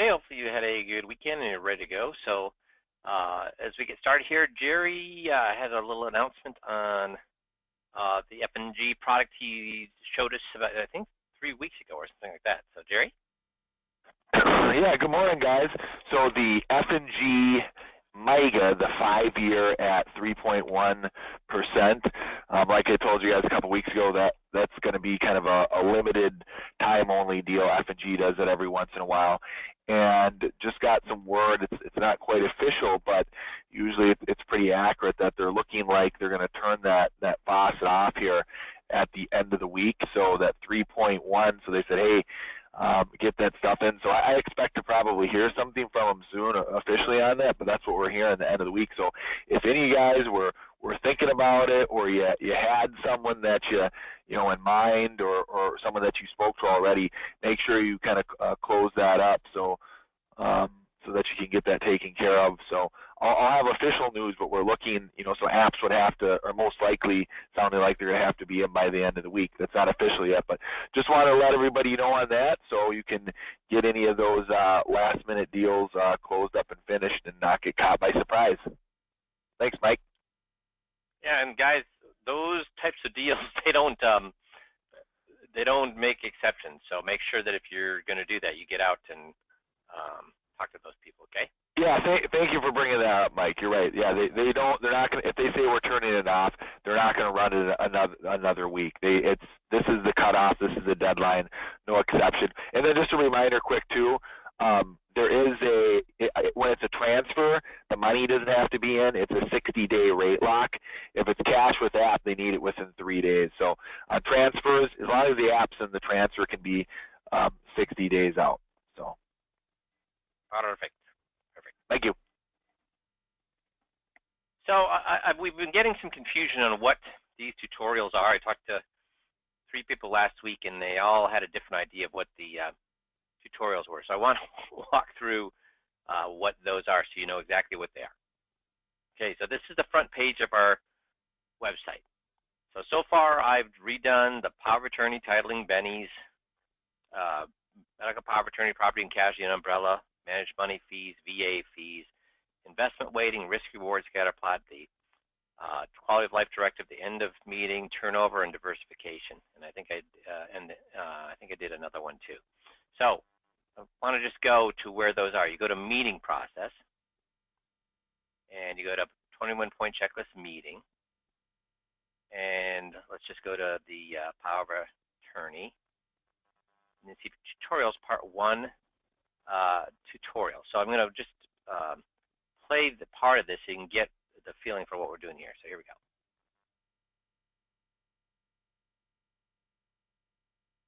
Thursday. Hopefully you had a good weekend and you're ready to go. So as we get started here, Jerry has a little announcement on the F&G product he showed us about, I think, 3 weeks ago or something like that. So Jerry? Yeah, good morning, guys. So the F&G MIGA, the 5-year at 3.1%. Like I told you guys a couple weeks ago, that's going to be kind of a limited time-only deal. F&G does it every once in a while, and just got some word. It's not quite official, but usually it's pretty accurate that they're looking like they're going to turn that faucet off here at the end of the week. So that 3.1. So they said, hey, get that stuff in. So I expect to probably hear something from them soon officially on that, but that's what we're hearing at the end of the week. So if any of you guys were thinking about it, or you had someone that you know in mind, or someone that you spoke to already, make sure you kind of close that up so that you can get that taken care of. So I'll have official news, but we're looking, so apps would have to, or most likely sounding like they're going to have to be in by the end of the week. That's not official yet, but just want to let everybody know on that so you can get any of those last minute deals closed up and finished and not get caught by surprise. Thanks, Mike. Yeah, and guys, those types of deals, they don't make exceptions. So make sure that if you're going to do that, you get out and talk to those people, okay? Yeah, thank you for bringing that up, Mike. You're right. Yeah, they're not going to, if they say we're turning it off, they're not going to run it another week. This is the cutoff. This is the deadline. No exception. And then just a reminder, quick too. There is when it's a transfer, the money doesn't have to be in. It's a 60-day rate lock. If it's cash with app, they need it within 3 days. So on transfers, as long as the app's in, the transfer can be 60 days out. So. Perfect. Thank you. So we've been getting some confusion on what these tutorials are. I talked to 3 people last week, and they all had a different idea of what the tutorials were. So I want to walk through what those are so you know exactly what they are. Okay, so this is the front page of our website. So far I've redone the power of attorney, titling, bennies, medical power of attorney, property and casualty and umbrella, managed money fees, VA fees, investment weighting, risk reward scatter plot, the quality of life directive, the end of meeting, turnover, and diversification. And I think I did another one too. So I want to just go to where those are. You go to meeting process, and you go to 21-point checklist meeting, and let's just go to the power of attorney, and then see tutorials part 1. Tutorial. So I'm going to just play the part of this so you can get the feeling for what we're doing here. So here we go.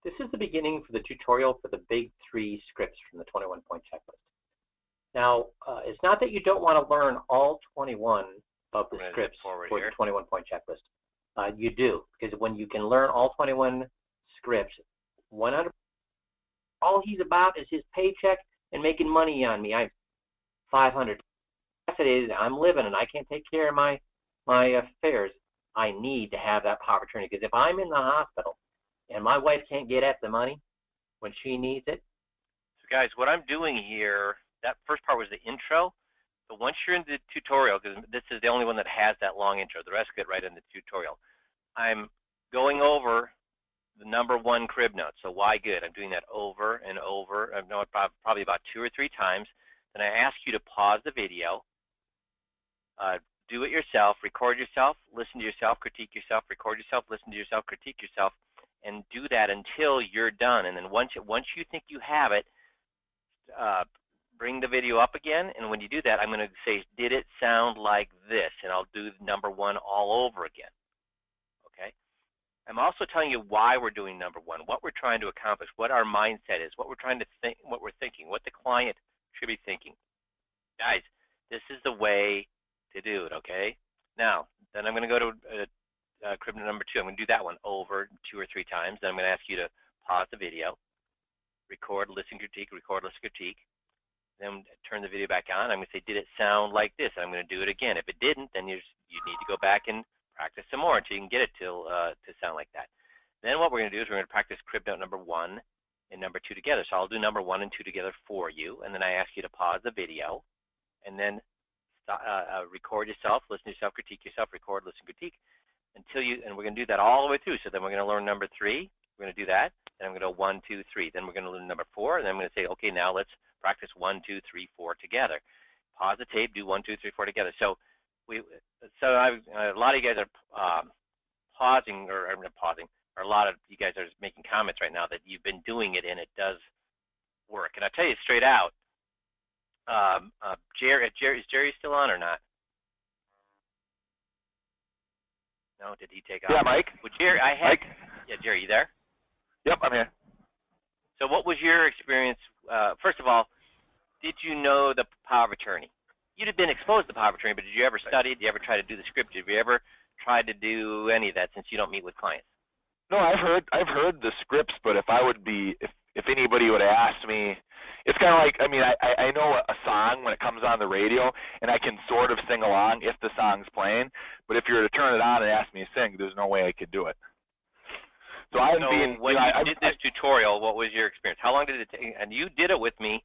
This is the beginning for the tutorial for the big 3 scripts from the 21-point checklist. Now, it's not that you don't want to learn all 21 of the scripts for the 21-point checklist. You do, because when you can learn all 21 scripts, 100%. All he's about is his paycheck and making money on me. I'm $500. I'm living and I can't take care of my affairs. I need to have that power of attorney, because if I'm in the hospital and my wife can't get at the money when she needs it. So guys, what I'm doing here, that first part was the intro. But once you're in the tutorial, because this is the only one that has that long intro, the rest get right in the tutorial. I'm going over the number 1 crib note. So why good? I'm doing that over and over. I know probably about 2 or 3 times. Then I ask you to pause the video, do it yourself, record yourself, listen to yourself, critique yourself, record yourself, listen to yourself, critique yourself, and do that until you're done. And then once you think you have it, bring the video up again. And when you do that, I'm going to say, did it sound like this? And I'll do number 1 all over again. I'm also telling you why we're doing number 1, what we're trying to accomplish, what our mindset is, what we're trying to think, what we're thinking, what the client should be thinking. Guys, this is the way to do it, okay? Now, then I'm going to go to crib number 2. I'm going to do that one over 2 or 3 times. Then I'm going to ask you to pause the video, record, listen, critique, record, listen, critique. Then turn the video back on. I'm going to say, did it sound like this? I'm going to do it again. If it didn't, then you need to go back and practice some more until you can get it to sound like that. Then what we're going to do is we're going to practice crib note number 1 and number 2 together. So I'll do number 1 and 2 together for you, and then I ask you to pause the video, and then record yourself, listen to yourself, critique yourself, record, listen, critique, until you, and we're going to do that all the way through. So then we're going to learn number 3. We're going to do that. Then I'm going to go 1, 2, 3. Then we're going to learn number 4, and then I'm going to say, okay, now let's practice 1, 2, 3, 4 together. Pause the tape, do 1, 2, 3, 4 together. So a lot of you guys are pausing, or not pausing, or a lot of you guys are making comments right now that you've been doing it and it does work. And I'll tell you straight out, is Jerry still on or not? No, did he take off? Yeah, Mike. Well, Jerry, Mike? Yeah, Jerry, you there? Yep, I'm here. So what was your experience? First of all, did you know the power of attorney? You'd have been exposed to the power of attorney, but did you ever study? Did you ever try to do the script? Did you ever try to do any of that, since you don't meet with clients? No, I've heard the scripts, but if anybody would ask me, it's kind of like, I mean, I know a song when it comes on the radio, and I can sort of sing along if the song's playing, but if you were to turn it on and ask me to sing, there's no way I could do it. So when you did this tutorial, what was your experience? How long did it take? And you did it with me.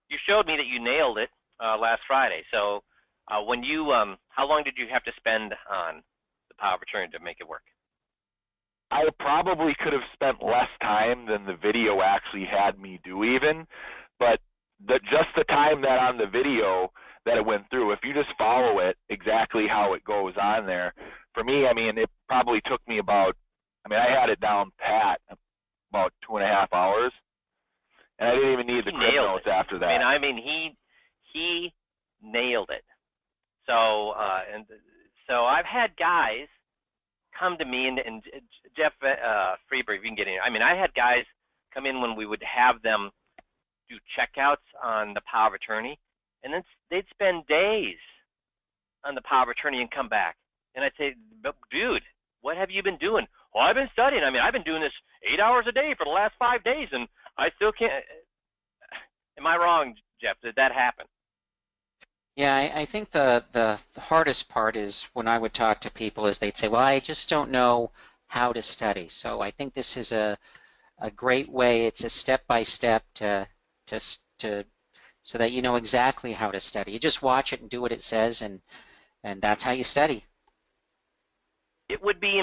You showed me that you nailed it last Friday. So when you, how long did you have to spend on the power of attorney to make it work? I probably could have spent less time than the video actually had me do even, but just the time that on the video that it went through, if you just follow it exactly how it goes on there, for me, I mean, it probably took me about, I mean, I had it down pat about 2.5 hours, and I didn't even need the crib notes after that. I mean, he nailed it. So, so I've had guys come to me, and Jeff Freeberg, if you can get in here. I mean, I had guys come in when we would have them do checkouts on the power of attorney, and then they'd spend days on the power of attorney and come back. And I'd say, dude, what have you been doing? Well, I've been studying. I mean, I've been doing this 8 hours a day for the last 5 days, and I still can't. Am I wrong, Jeff? Did that happen? Yeah, I think the hardest part is when I would talk to people is they'd say, well, I just don't know how to study. So I think this is a great way. It's a step-by-step to so that you know exactly how to study. You just watch it and do what it says, and that's how you study. It would be,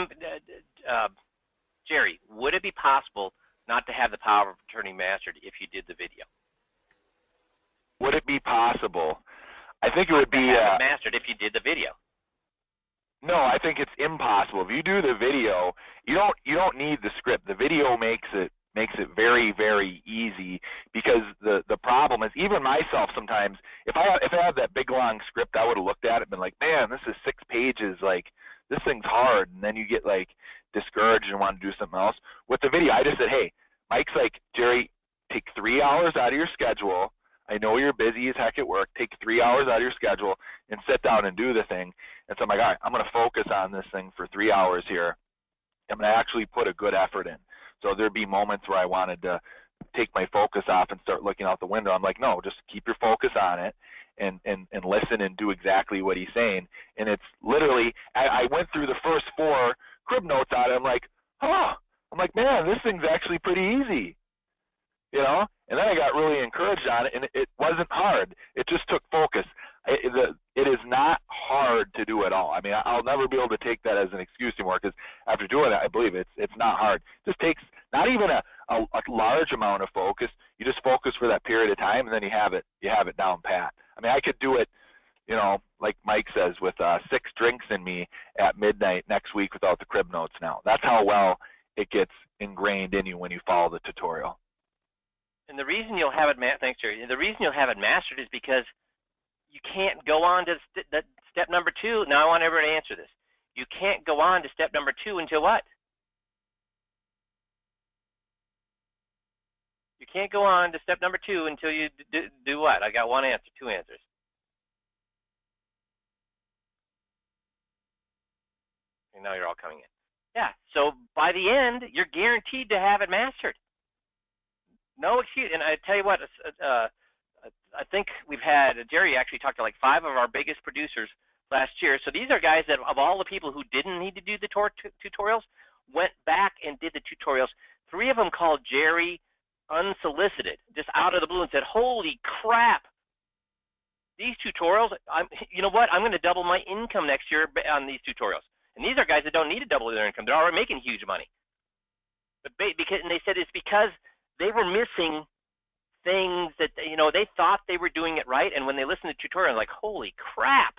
Jerry, would it be possible not to have the power of attorney mastered if you did the video? Would it be possible? I think it would be mastered if you did the video. No, I think it's impossible. If you do the video, you don't need the script. The video makes it very, very easy, because the problem is, even myself sometimes, if I had that big long script, I would have looked at it and been like, man, this is 6 pages, like this thing's hard, and then you get like discouraged and want to do something else. With the video, I just said, hey, Mike's like, Jerry, take 3 hours out of your schedule. I know you're busy as heck at work. Take 3 hours out of your schedule and sit down and do the thing. And so I'm like, all right, I'm going to focus on this thing for 3 hours here. I'm going to actually put a good effort in. So there'd be moments where I wanted to take my focus off and start looking out the window. I'm like, no, just keep your focus on it and listen and do exactly what he's saying. And it's literally, I went through the first 4 crib notes on it. I'm like, oh, I'm like, man, this thing's actually pretty easy. You know, and then I got really encouraged on it, and it wasn't hard. It just took focus. It is not hard to do at all. I mean, I'll never be able to take that as an excuse anymore, because after doing it, I believe it's not hard. It just takes not even a large amount of focus. You just focus for that period of time, and then you have it down pat. I mean, I could do it, you know, like Mike says, with 6 drinks in me at midnight next week without the crib notes now. That's how well it gets ingrained in you when you follow the tutorial. And the reason you'll have it, thanks, Jerry. The reason you'll have it mastered is because you can't go on to step number 2. Now I want everybody to answer this. You can't go on to step number 2 until what? You can't go on to step number 2 until you do what? I got 1 answer, 2 answers. And now you're all coming in. Yeah. So by the end, you're guaranteed to have it mastered. No excuse. And I tell you what, I think we've had, Jerry actually talked to like 5 of our biggest producers last year. So these are guys that, of all the people who didn't need to do the tutorials, went back and did the tutorials. 3 of them called Jerry unsolicited, just out of the blue, and said, holy crap, these tutorials, you know what, I'm going to double my income next year on these tutorials. And these are guys that don't need to double their income. They're already making huge money. But and they said it's because they were missing things that, you know, they thought they were doing it right, and when they listened to the tutorial, like, holy crap,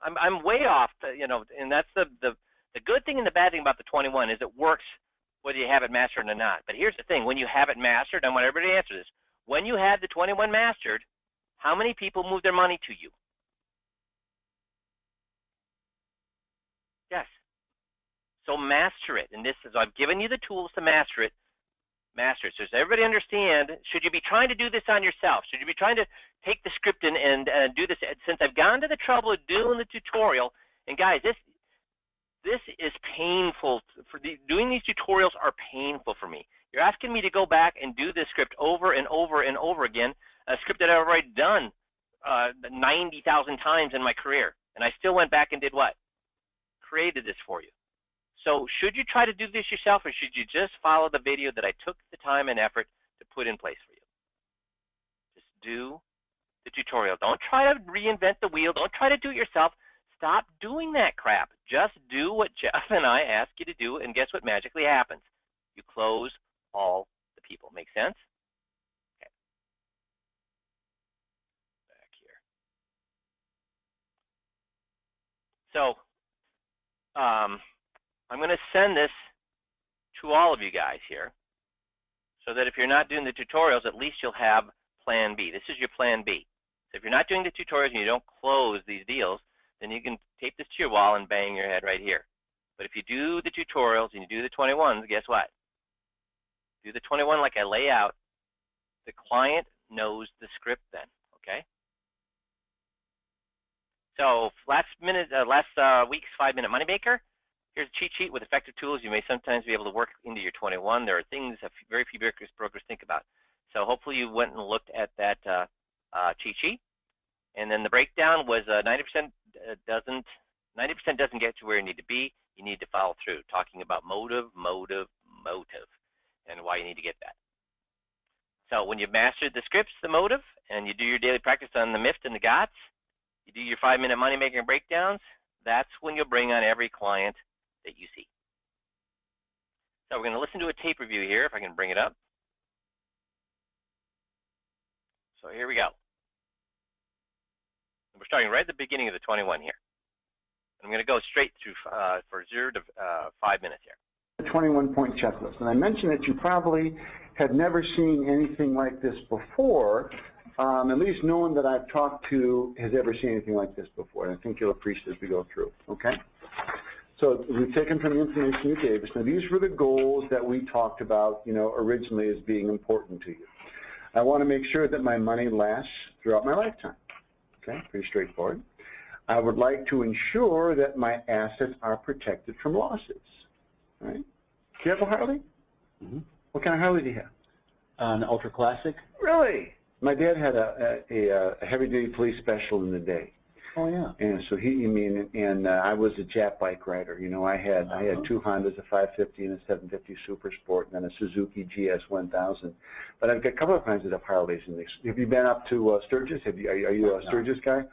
I'm way off, you know. And that's the good thing and the bad thing about the 21 is it works whether you have it mastered or not. But here's the thing, when you have it mastered, I want everybody to answer this. When you had the 21 mastered, how many people moved their money to you? Yes. So master it. And this is, I've given you the tools to master it. Master it. So does everybody understand, should you be trying to do this on yourself? Should you be trying to take the script and do this? Since I've gone to the trouble of doing the tutorial, and guys, this is painful. Doing these tutorials are painful for me. You're asking me to go back and do this script over and over and over again, a script that I've already done 90,000 times in my career. And I still went back and did what? Created this for you. So should you try to do this yourself, or should you just follow the video that I took the time and effort to put in place for you? Just do the tutorial. Don't try to reinvent the wheel. Don't try to do it yourself. Stop doing that crap. Just do what Jeff and I ask you to do, and guess what magically happens? You close all the people. Make sense? Okay. Back here. So, I'm going to send this to all of you guys here so that if you're not doing the tutorials, at least you'll have plan B. This is your plan B. So if you're not doing the tutorials and you don't close these deals, then you can tape this to your wall and bang your head right here. But if you do the tutorials and you do the 21s, guess what? Do the 21 like I lay out. The client knows the script then, okay? So last week's 5-minute moneymaker. Here's a cheat sheet with effective tools you may sometimes be able to work into your 21. There are things that very few brokers think about. So hopefully you went and looked at that cheat sheet. And then the breakdown was 90% doesn't get to where you need to be. You need to follow through, talking about motive, and why you need to get that. So when you've mastered the scripts, the motive, and you do your daily practice on the MIFT and the GOTS, you do your 5-minute money making breakdowns, that's when you'll bring on every client that you see. So we're going to listen to a tape review here, if I can bring it up. So here we go. We're starting right at the beginning of the 21 here. I'm going to go straight through for 0 to 5 minutes here. The 21-point checklist. And I mentioned that you probably had never seen anything like this before. At least no one that I've talked to has ever seen anything like this before. And I think you'll appreciate as we go through, okay? So we've taken from the information you gave us. Now these were the goals that we talked about, you know, originally as being important to you. I want to make sure that my money lasts throughout my lifetime. Okay, pretty straightforward. I would like to ensure that my assets are protected from losses. Right? Do you have a Harley? Mm-hmm. What kind of Harley do you have? An Ultra Classic. Really? My dad had a heavy-duty police special in the day. Oh yeah. And so I was a Jap bike rider. You know, I had 2 Hondas, a 550 and a 750 Super Sport, and then a Suzuki GS 1000. But I've got a couple of friends that have Harleys. Have you been up to Sturgis? Are you a Sturgis guy?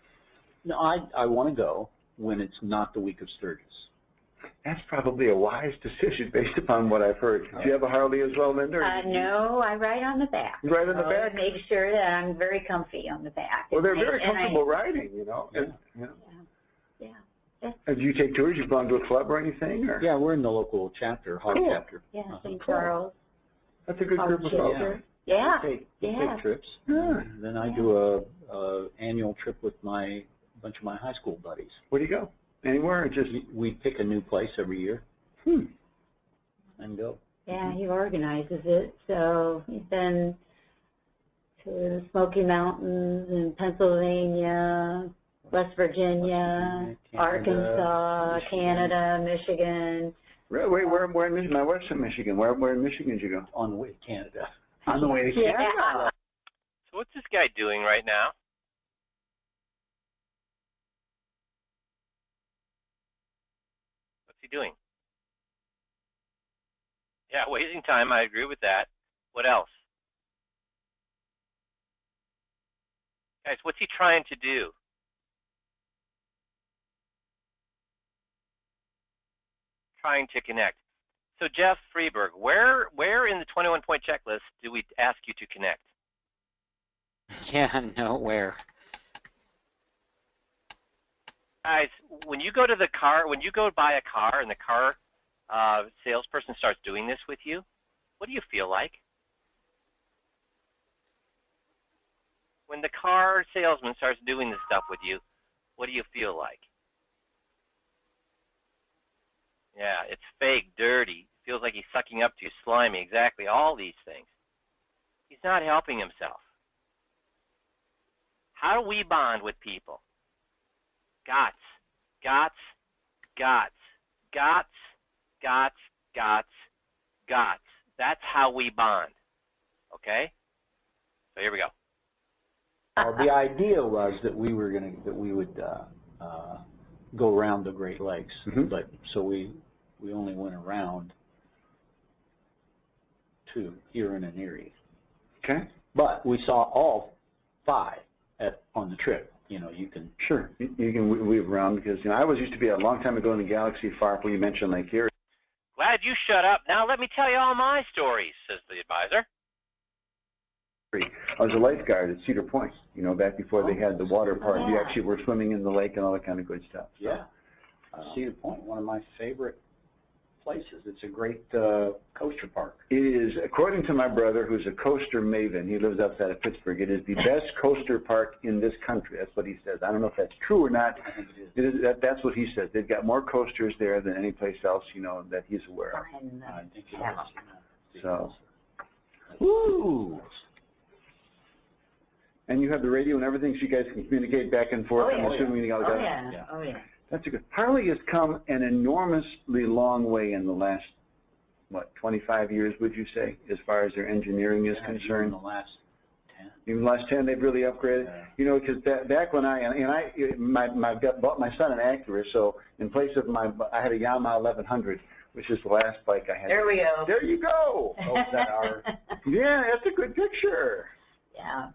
No, I want to go when it's not the week of Sturgis. That's probably a wise decision based upon what I've heard. Do you have a Harley as well, Linda? No, I ride on the back. You ride on the back? Make sure that I'm very comfy on the back. Well, they're very comfortable riding, you know. Yeah. And, you know. Yeah. Do you take tours? You've gone to a club or anything? Or? Yeah, we're in the local chapter, Hog Cool. chapter. Yeah, St. Cool. Charles. That's a good group of folks. Yeah. We take trips. Yeah. And then I do a annual trip with a bunch of my high school buddies. Where do you go? Anywhere or just? We pick a new place every year. And go. Yeah, he organizes it. So he's been to the Smoky Mountains in Pennsylvania, West Virginia, Canada, Arkansas, Michigan. Canada, Michigan. Really? Wait, where in Michigan? My wife's in Michigan. Where in Michigan did you go? On the way to Canada. On the way to Canada. Yeah. So what's this guy doing right now? What's he doing? Yeah, wasting time. I agree with that. What else? Guys, what's he trying to do? Trying to connect. So Jeff Freeberg, where in the 21-point checklist do we ask you to connect? Yeah, nowhere. Guys, when you go to the car, when you go buy a car and the car salesperson starts doing this with you, what do you feel like? When the car salesman starts doing this stuff with you, what do you feel like? Yeah, it's fake, dirty. Feels like he's sucking up to you, slimy, exactly, all these things. He's not helping himself. How do we bond with people? Gots, gots, gots, gots, gots, gots, gots. That's how we bond. Okay? So here we go. The idea was that we would go around the Great Lakes, but so we only went around 2, Huron and Erie. Okay. But we saw all 5 on the trip. You know, you can. Sure. You can weave around because, you know, I was used to be a long time ago in the galaxy far where you mentioned Lake Erie. Glad you shut up. Now let me tell you all my stories, says the advisor. I was a lifeguard at Cedar Point, you know, back before they had the water park. You actually were swimming in the lake and all that kind of good stuff. So. Yeah. Cedar Point, one of my favorite places. It's a great coaster park. It is, according to my brother, who's a coaster maven, he lives outside of Pittsburgh, it is the best coaster park in this country. That's what he says. I don't know if that's true or not. I think it is. That's what he says. They've got more coasters there than any place else, you know, that he's aware of. I think it is. So. Woo! And you have the radio and everything, so you guys can communicate back and forth. I'm assuming you got that. Oh, yeah. That's a good. Harley has come an enormously long way in the last, what, 25 years, would you say, as far as their engineering is concerned? Even the last 10. Even the last 10, they've really upgraded. Yeah. You know, because back when I bought my son an Acura, so in place of I had a Yamaha 1100, which is the last bike I had. There we go. There you go. Oh, is that our? Yeah, that's a good picture. Yeah.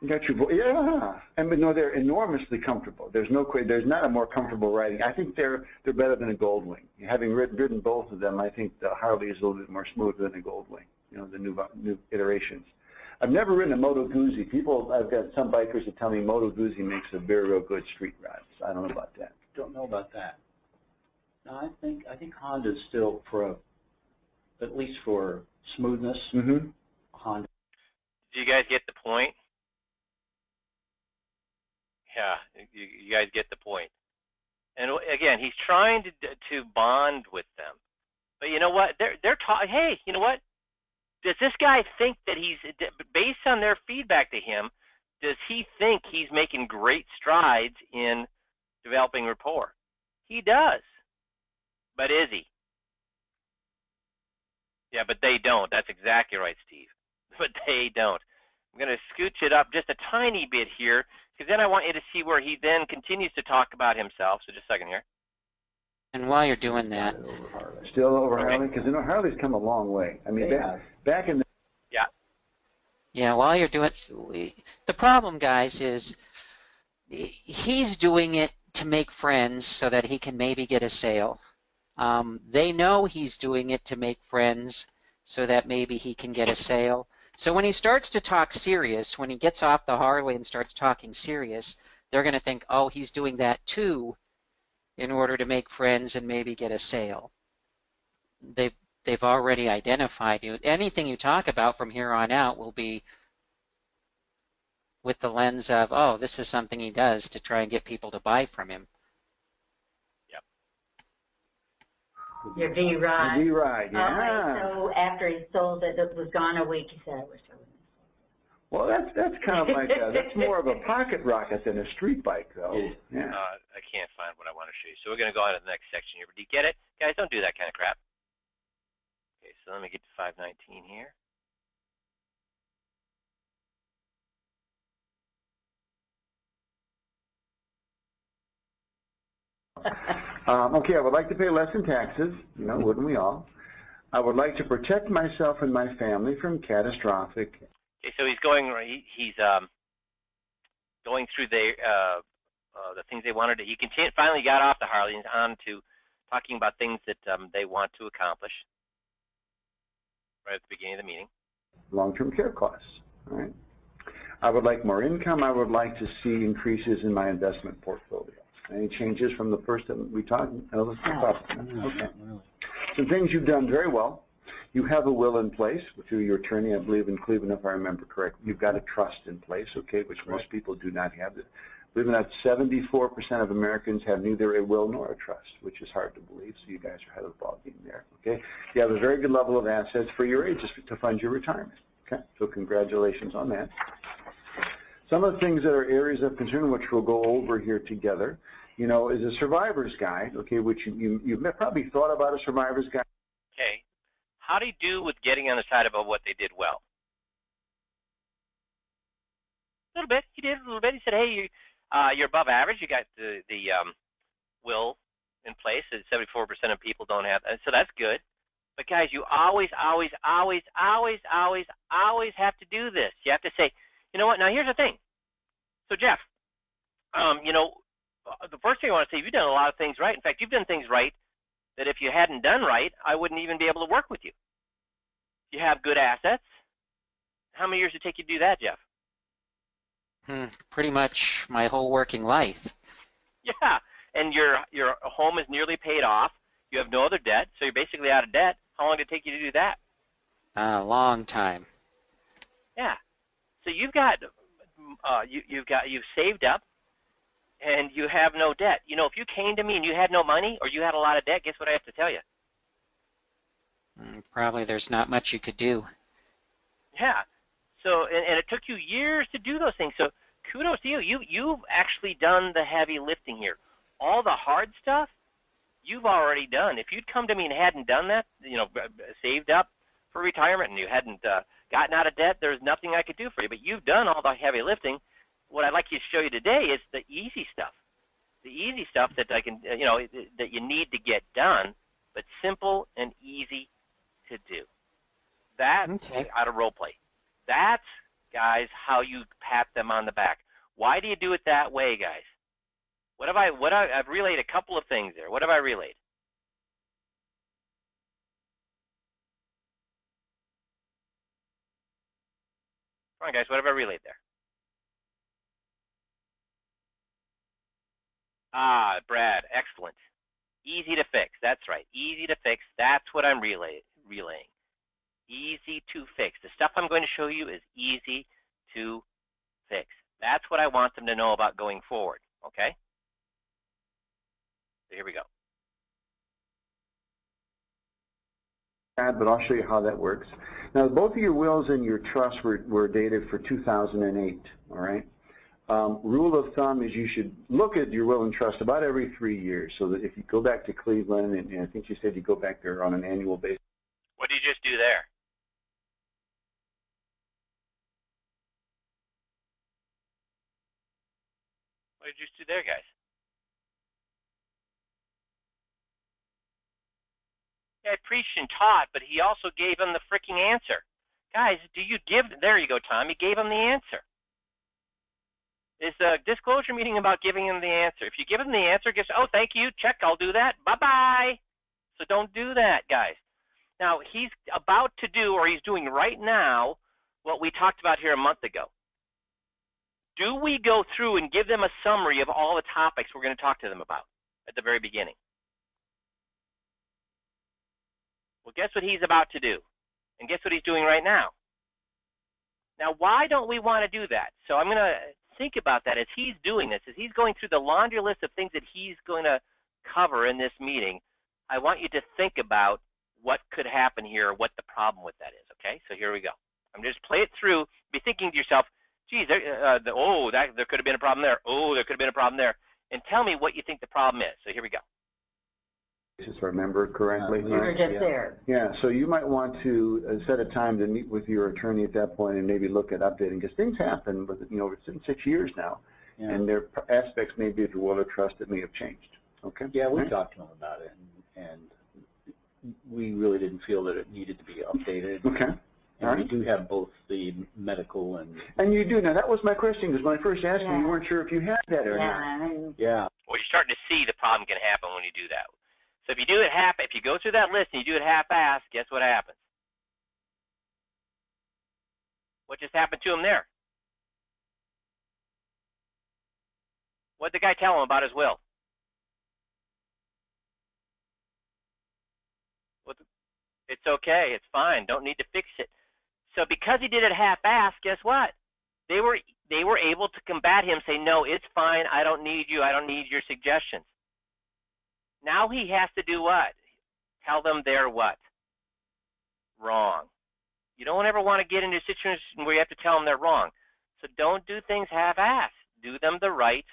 You got your yeah, but no, they're enormously comfortable. There's not a more comfortable riding. I think they're better than a Goldwing. Having ridden both of them, I think the Harley is a little bit more smooth than a Goldwing. You know, the new iterations. I've never ridden a Moto Guzzi. I've got some bikers that tell me Moto Guzzi makes a very real good street ride. So I don't know about that. Don't know about that. No, I think Honda's still at least for smoothness. Mm-hmm. Honda. Do you guys get the point? Yeah, you guys get the point. And again, he's trying to bond with them. But you know what? They're talking. Hey, you know what? Does this guy think that he's, based on their feedback to him, does he think he's making great strides in developing rapport? He does. But is he? Yeah, but they don't. That's exactly right, Steve. But they don't. I'm going to scooch it up just a tiny bit here, because then I want you to see where he then continues to talk about himself. So just a second here. And while you're doing that, Still over Harley, because you know Harley's come a long way. I mean, back in the yeah, while you're doing the problem, guys, is he's doing it to make friends so that he can maybe get a sale. They know he's doing it to make friends so that maybe he can get a sale. So when he starts to talk serious, when he gets off the Harley and starts talking serious, they're going to think, oh, he's doing that too in order to make friends and maybe get a sale. They've already identified you. Anything you talk about from here on out will be with the lens of, oh, this is something he does to try and get people to buy from him. Yep. Your V-Ride. The V-Ride, yeah. Okay, so after he sold it, it was gone a week, he said, I wish I wouldn't. Well, that's kind of like that's more of a pocket rocket than a street bike, though. Yeah. I can't find what I want to show you. So we're going to go on to the next section here. But do you get it? Guys, don't do that kind of crap. Okay, so let me get to 519 here. Okay, I would like to pay less in taxes, you know, wouldn't we all? I would like to protect myself and my family from catastrophic. Okay, so he's going. He's going through the things they wanted to. He finally got off the Harley and on to talking about things that they want to accomplish right at the beginning of the meeting. Long-term care costs, all right? I would like more income. I would like to see increases in my investment portfolio. Any changes from the first that we talked? Let's talk about. Okay. Some things you've done very well. You have a will in place through your attorney, I believe, in Cleveland, if I remember correctly. You've got a trust in place, okay, which most people do not have. Believe it or not, 74% of Americans have neither a will nor a trust, which is hard to believe, so you guys are ahead of the ballgame there, okay? You have a very good level of assets for your age to fund your retirement, okay? So congratulations on that. Some of the things that are areas of concern, which we'll go over here together, you know, is a survivor's guide, okay, which you've probably thought about a survivor's guide. Okay. How do you do with getting on the side about what they did well? A little bit. He did a little bit. He said, hey, you're above average. You got the will in place. 74% of people don't have that, so that's good. But guys, you always have to do this. You have to say, you know what? Now here's the thing. So Jeff, you know, the first thing I want to say, you've done a lot of things right. In fact, you've done things right that if you hadn't done right, I wouldn't even be able to work with you. You have good assets. How many years did it take you to do that, Jeff? Pretty much my whole working life. Yeah, and your home is nearly paid off. You have no other debt, so you're basically out of debt. How long did it take you to do that? A long time. Yeah, so you've saved up, and you have no debt. You know, if you came to me and you had no money or you had a lot of debt, guess what I have to tell you? Probably there's not much you could do. Yeah. So, and it took you years to do those things. So, kudos to you. You've actually done the heavy lifting here. All the hard stuff, you've already done. If you'd come to me and hadn't done that, you know, saved up for retirement and you hadn't gotten out of debt, there's nothing I could do for you. But you've done all the heavy lifting. What I'd like you to show you today is the easy stuff. The easy stuff that I can, you know, that you need to get done, but simple and easy to do. That's out of role play. That's, guys, how you pat them on the back. Why do you do it that way, guys? I've relayed a couple of things there. What have I relayed? Come on, guys, what have I relayed there? Ah, Brad, excellent. Easy to fix. That's right. Easy to fix. That's what I'm relaying. Easy to fix. The stuff I'm going to show you is easy to fix. That's what I want them to know about going forward, okay? So here we go. But I'll show you how that works. Now, both of your wills and your trusts were dated for 2008, all right? Rule of thumb is you should look at your will and trust about every 3 years, so that if you go back to Cleveland, and I think you said you go back there on an annual basis. What did you just do there? What did you just do there, guys? Yeah, I preached and taught, but he also gave him the freaking answer. Guys, there you go, Tom. He gave him the answer. It's a disclosure meeting about giving him the answer. If you give him the answer, just, oh, thank you, check, I'll do that, bye-bye. So don't do that, guys. Now, he's about to do, or he's doing right now, what we talked about here a month ago. Do we go through and give them a summary of all the topics we're going to talk to them about at the very beginning? Well, guess what he's about to do? And guess what he's doing right now? Now, why don't we want to do that? So I'm going to think about that as he's doing this, as he's going through the laundry list of things that he's going to cover in this meeting. I want you to think about what could happen here, or what the problem with that is, okay? So here we go. I'm just play it through, be thinking to yourself, geez, there could have been a problem there. Oh, there could have been a problem there. And tell me what you think the problem is. So here we go. If I remember correctly. We were just there. Yeah, so you might want to set a time to meet with your attorney at that point and maybe look at updating, because things happen, but you know, it's been 6 years now, and there are aspects maybe of your will or trust that may have changed. Okay. Yeah, we talked to him about it, and we really didn't feel that it needed to be updated. Okay. And we do have both the medical and... And you do. Now, that was my question, because when I first asked you, you weren't sure if you had that or not. Yeah. Well, you're starting to see the problem can happen when you do that. So if you do it if you go through that list and you do it half-assed, guess what happens? What just happened to him there? What did the guy tell him about his will? It's okay. It's fine. Don't need to fix it. So because he did it half-assed, guess what? They were able to combat him, say, no, it's fine. I don't need you. I don't need your suggestions. Now he has to do what? Tell them they're what? Wrong. You don't ever want to get into a situation where you have to tell them they're wrong. So don't do things half-assed. Do them the right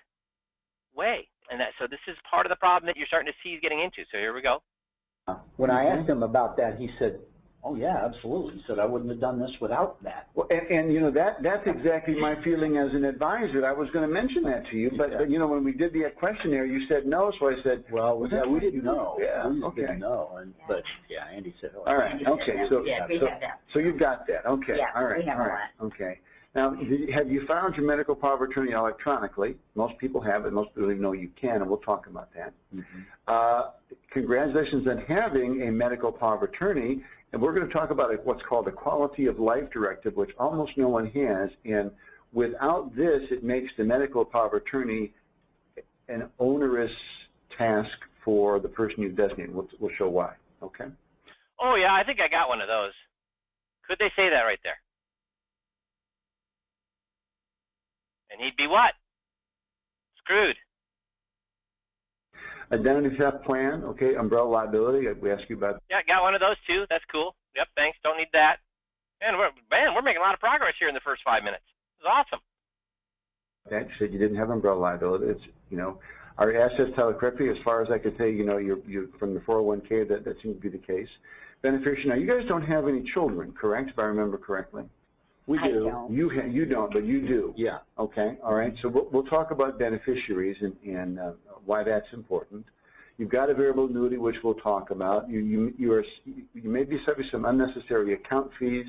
way. And so this is part of the problem that you're starting to see he's getting into. So here we go. When I asked him about that, he said, oh, yeah, absolutely. He said, I wouldn't have done this without that. Well, and you know, that's exactly my feeling as an advisor. I was going to mention that to you, but you know, when we did the questionnaire, you said no, so I said, well, we didn't know. Yeah, we just didn't know. But, yeah, Andy said, oh, all right, okay. So you've got that. Okay, yeah, all right, we have all right, okay. Now, have you found your medical power of attorney electronically? Most people have it. Most people even know you can, and we'll talk about that. Congratulations on having a medical power of attorney, and we're going to talk about what's called a quality of life directive, which almost no one has, and without this, it makes the medical power of attorney an onerous task for the person you've designated. We'll show why, okay? Oh, yeah, I think I got one of those. Could they say that right there? And he'd be what? Screwed. Identity theft plan, okay, umbrella liability, we asked you about. Yeah, got one of those too. That's cool. Yep, thanks. Don't need that. Man, we're making a lot of progress here in the first 5 minutes. It's awesome. That you said you didn't have umbrella liability. It's, you know, our assets tell it correctly. As far as I could say, you know, you're from the 401k, that seems to be the case. Beneficiary. Now, you guys don't have any children, correct? If I remember correctly. We do. You don't, but you do. Yeah. Okay. All right. So we'll talk about beneficiaries and why that's important. You've got a variable annuity, which we'll talk about. You may be subject to some unnecessary account fees.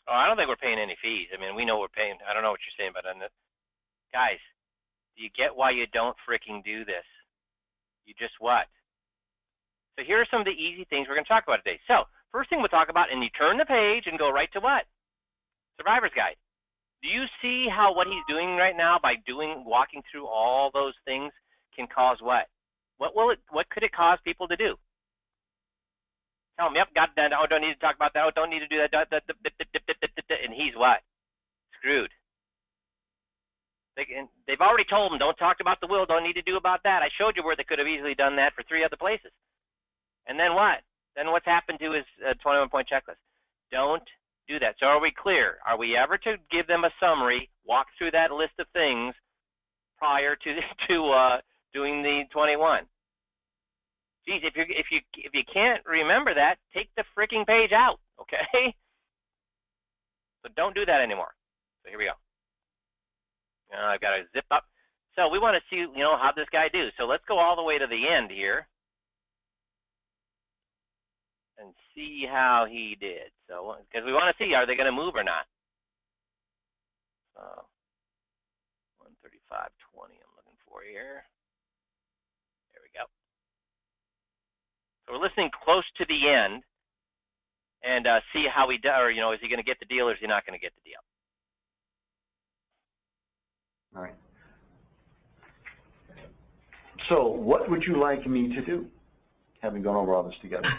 Oh, I don't think we're paying any fees. I mean, we know we're paying. I don't know what you're saying, but guys, do you get why you don't freaking do this? You just what? So here are some of the easy things we're going to talk about today. So first thing we'll talk about, and you turn the page and go right to what? Survivor's Guide. Do you see how what he's doing right now by walking through all those things can cause what? What could it cause people to do? Tell him, yep, got that. Oh, don't need to talk about that. Oh, don't need to do that. And he's what? Screwed. They've already told him, don't talk about the will. Don't need to do about that. I showed you where they could have easily done that for 3 other places. And then what? Then what's happened to his 21-point checklist? Don't do that. So are we clear? Are we ever to give them a summary, walk through that list of things prior to doing the 21? Geez, if you can't remember that, take the freaking page out, okay? So don't do that anymore. So here we go. Now I've got to zip up. So we want to see, you know, how this guy do. So let's go all the way to the end here and see how he did. So because we want to see, are they going to move or not? 135.20 I'm looking for here. There we go. So we're listening close to the end and see how he does, or, you know, is he going to get the deal or is he not going to get the deal? All right. So what would you like me to do, having gone over all this together?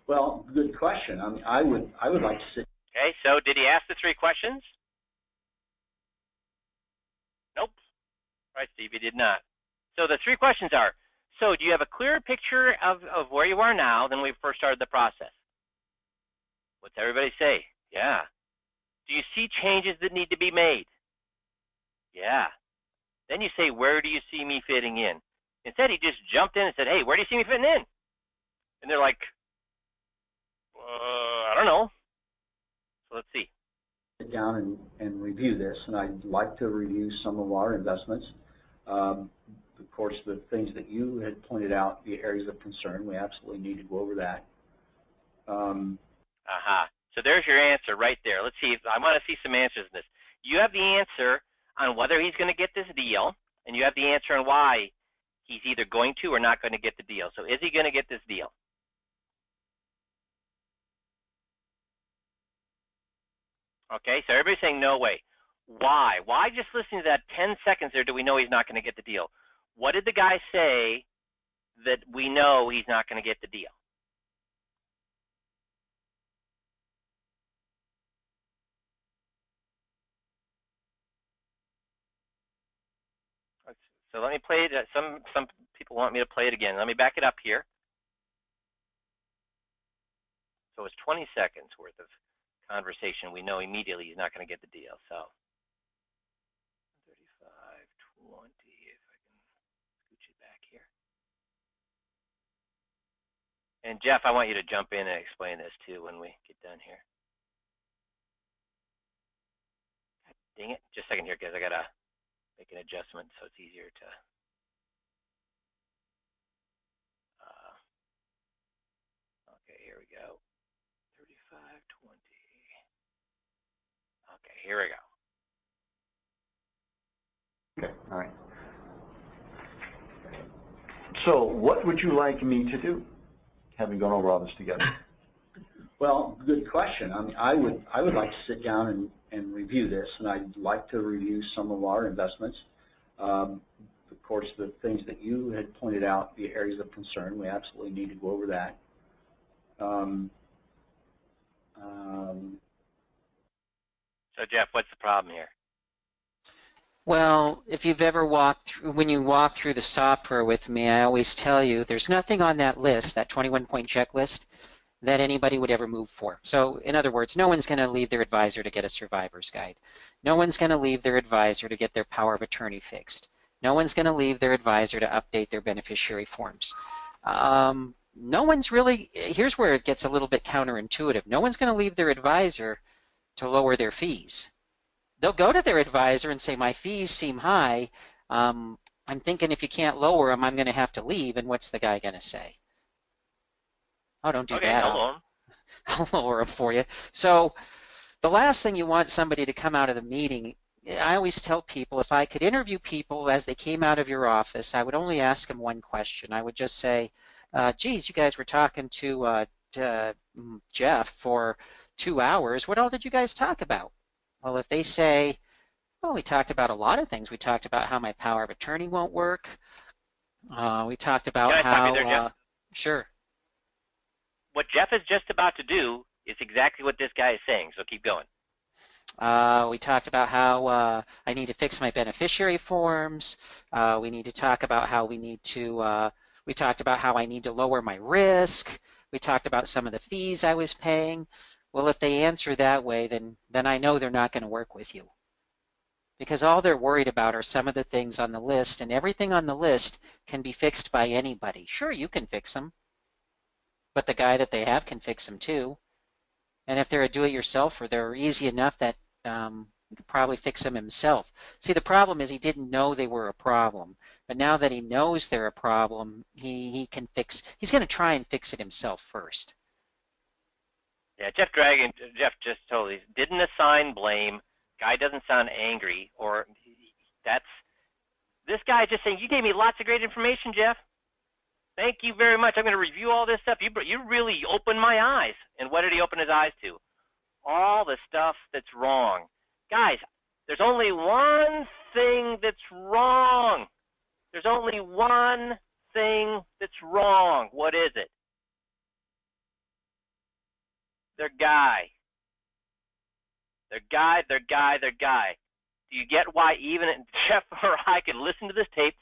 Well, good question. I mean, I would like to sit. Okay, so did he ask the 3 questions? Nope. Right, Steve, he did not. So the 3 questions are, so do you have a clearer picture of where you are now than when we first started the process? What's everybody say? Yeah. Do you see changes that need to be made? Yeah. Then you say, where do you see me fitting in? Instead, he just jumped in and said, hey, where do you see me fitting in? And they're like, I don't know. So let's see. Sit down and review this, and I'd like to review some of our investments. Of course, the things that you had pointed out, the areas of concern, we absolutely need to go over that. So there's your answer right there. Let's see. I want to see some answers in this. You have the answer on whether he's going to get this deal, and you have the answer on why he's either going to or not going to get the deal. So is he going to get this deal? Okay, so everybody's saying no way. Why? Why just listening to that 10 seconds there do we know he's not going to get the deal? What did the guy say that we know he's not going to get the deal? So let me play it. Some people want me to play it again. Let me back it up here. So it's 20 seconds worth of conversation. We know immediately he's not going to get the deal. So 35, 20, if I can scooch it back here. And Jeff, I want you to jump in and explain this too when we get done here. Dang it. Just a second here, guys. I got to make an adjustment so it's easier to okay, here we go. 35, 20. Okay, here we go. Okay, all right. So what would you like me to do, having gone over all this together? Well, good question. I mean, I would like to sit down and review this, and I'd like to review some of our investments. Of course, the things that you had pointed out, the areas of concern, we absolutely need to go over that. So, Jeff, what's the problem here? Well, if you've ever walked through, when you walk through the software with me, I always tell you there's nothing on that list, that 21-point checklist, that anybody would ever move for. So, in other words, no one's going to leave their advisor to get a survivor's guide. No one's going to leave their advisor to get their power of attorney fixed. No one's going to leave their advisor to update their beneficiary forms. No one's really, here's where it gets a little bit counterintuitive. No one's going to leave their advisor to lower their fees. They'll go to their advisor and say, my fees seem high. I'm thinking if you can't lower them, I'm going to have to leave. And what's the guy going to say? Oh, don't do that. I'll lower them for you. So the last thing you want somebody to come out of the meeting, I always tell people, if I could interview people as they came out of your office, I would only ask them one question. I would just say, geez, you guys were talking to Jeff for 2 hours. What all did you guys talk about? Well, if they say, well, we talked about a lot of things. We talked about how my power of attorney won't work. We talked about how, sure. What Jeff is just about to do is exactly what this guy is saying, so keep going. We talked about how I need to fix my beneficiary forms. We need to talk about how we need to, we talked about how I need to lower my risk. We talked about some of the fees I was paying. Well, if they answer that way, then I know they're not going to work with you. Because all they're worried about are some of the things on the list, and everything on the list can be fixed by anybody. Sure, you can fix them, but the guy that they have can fix them too. And if they're a do-it-yourselfer, they're easy enough that he could probably fix them himself. See, the problem is he didn't know they were a problem. But now that he knows they're a problem, he can fix, he's going to try and fix it himself first. Yeah, Jeff just totally didn't assign blame. Guy doesn't sound angry, or this guy just saying, you gave me lots of great information, Jeff. Thank you very much. I'm going to review all this stuff. You really opened my eyes. And what did he open his eyes to? All the stuff that's wrong. Guys, there's only one thing that's wrong. There's only one thing that's wrong. What is it? Their guy. Their guy. Do you get why even Jeff or I could listen to this tape,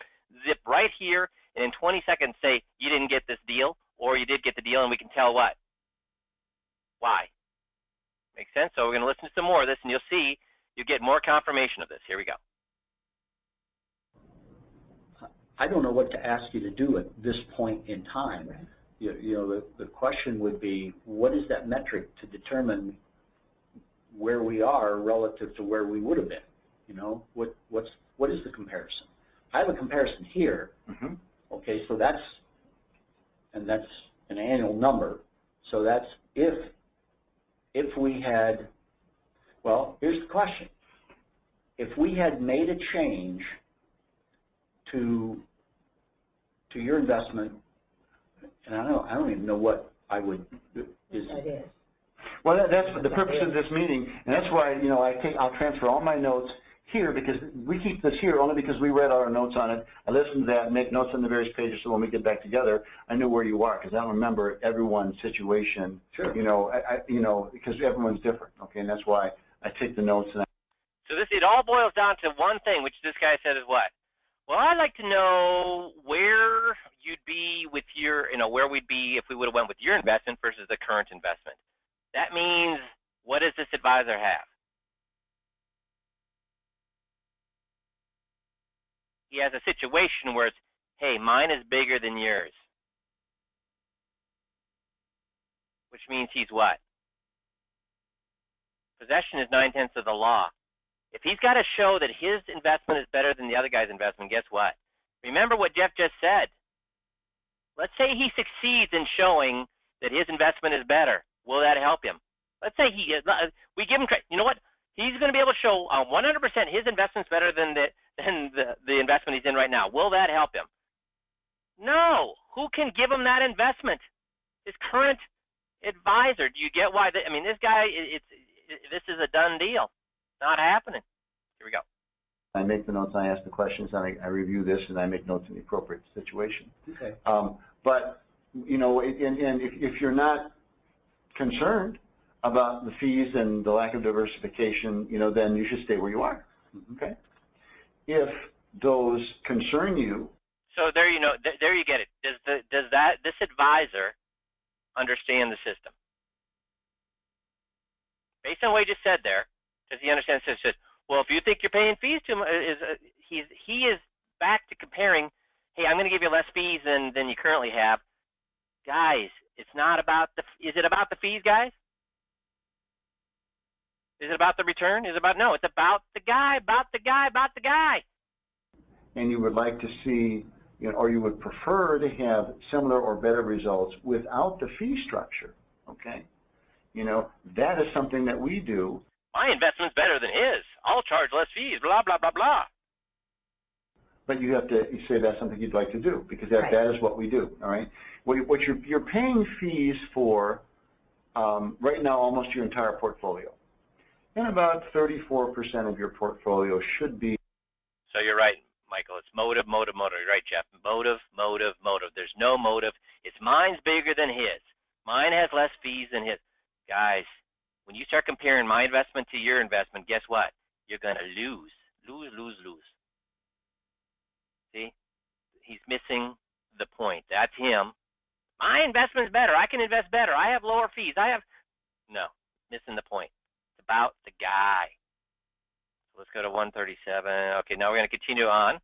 zip right here, and in 20 seconds say, you didn't get this deal, or you did get the deal, and we can tell what? Why? Makes sense? So we're going to listen to some more of this, and you'll see, you'll get more confirmation of this. Here we go. I don't know what to ask you to do at this point in time. You know, the question would be, what is that metric to determine where we are relative to where we would have been? You know, what is the comparison? I have a comparison here. Mm-hmm. Okay, so that's an annual number. So that's if if we had, well, here's the question. If we had made a change to your investment, and I don't even know what I would, is. Well, that's the purpose of this meeting, and that's why, you know, I'll transfer all my notes here, because we keep this here only because we read our notes on it. I listened to that, make notes on the various pages, so when we get back together, I knew where you are, because I don't remember everyone's situation. Sure. You know, you know, because everyone's different. Okay, and that's why I take the notes. And so it all boils down to one thing, which this guy said is what? Well, I'd like to know where you'd be with your, you know, where we'd be if we would have went with your investment versus the current investment. That means, what does this advisor have? He has a situation where it's, hey, mine is bigger than yours. Which means he's what? Possession is 9/10 of the law. If he's got to show that his investment is better than the other guy's investment, guess what? Remember what Jeff just said. Let's say he succeeds in showing that his investment is better. Will that help him? Let's say we give him credit. You know what? He's going to be able to show 100% his investment's better than the investment he's in right now. Will that help him? No. Who can give him that investment? His current advisor. Do you get why? I mean, this guy. This is a done deal. Not happening. Here we go. I make the notes, I ask the questions, and I review this, and I make notes in the appropriate situation. Okay. But, you know, and if you're not concerned about the fees and the lack of diversification, you know, then you should stay where you are. Okay. If those concern you. So there you know, there you get it. Does this advisor understand the system? Based on what you just said there, does he understand the system? Well, if you think you're paying fees too much, he is back to comparing. Hey, I'm going to give you less fees than you currently have, guys. It's not about the. Is it about the fees, guys? Is it about the return? Is it about no? It's about the guy, about the guy, about the guy. And you would like to see, you know, or you would prefer to have similar or better results without the fee structure. Okay, you know, that is something that we do. My investment's better than his. I'll charge less fees. Blah blah blah blah. But you have to say that's something you'd like to do, because that is what we do. All right. What you're paying fees for right now, almost your entire portfolio, and about 34% of your portfolio should be. So you're right, Michael. It's motive, motive, motive. You're right, Jeff. Motive, motive, motive. There's no motive. It's mine's bigger than his. Mine has less fees than his. Guys, when you start comparing my investment to your investment, guess what? You're going to lose. Lose, lose, lose. See? He's missing the point. That's him. My investment's better. I can invest better. I have lower fees. No, missing the point. It's about the guy. So let's go to 137. Okay, now we're going to continue on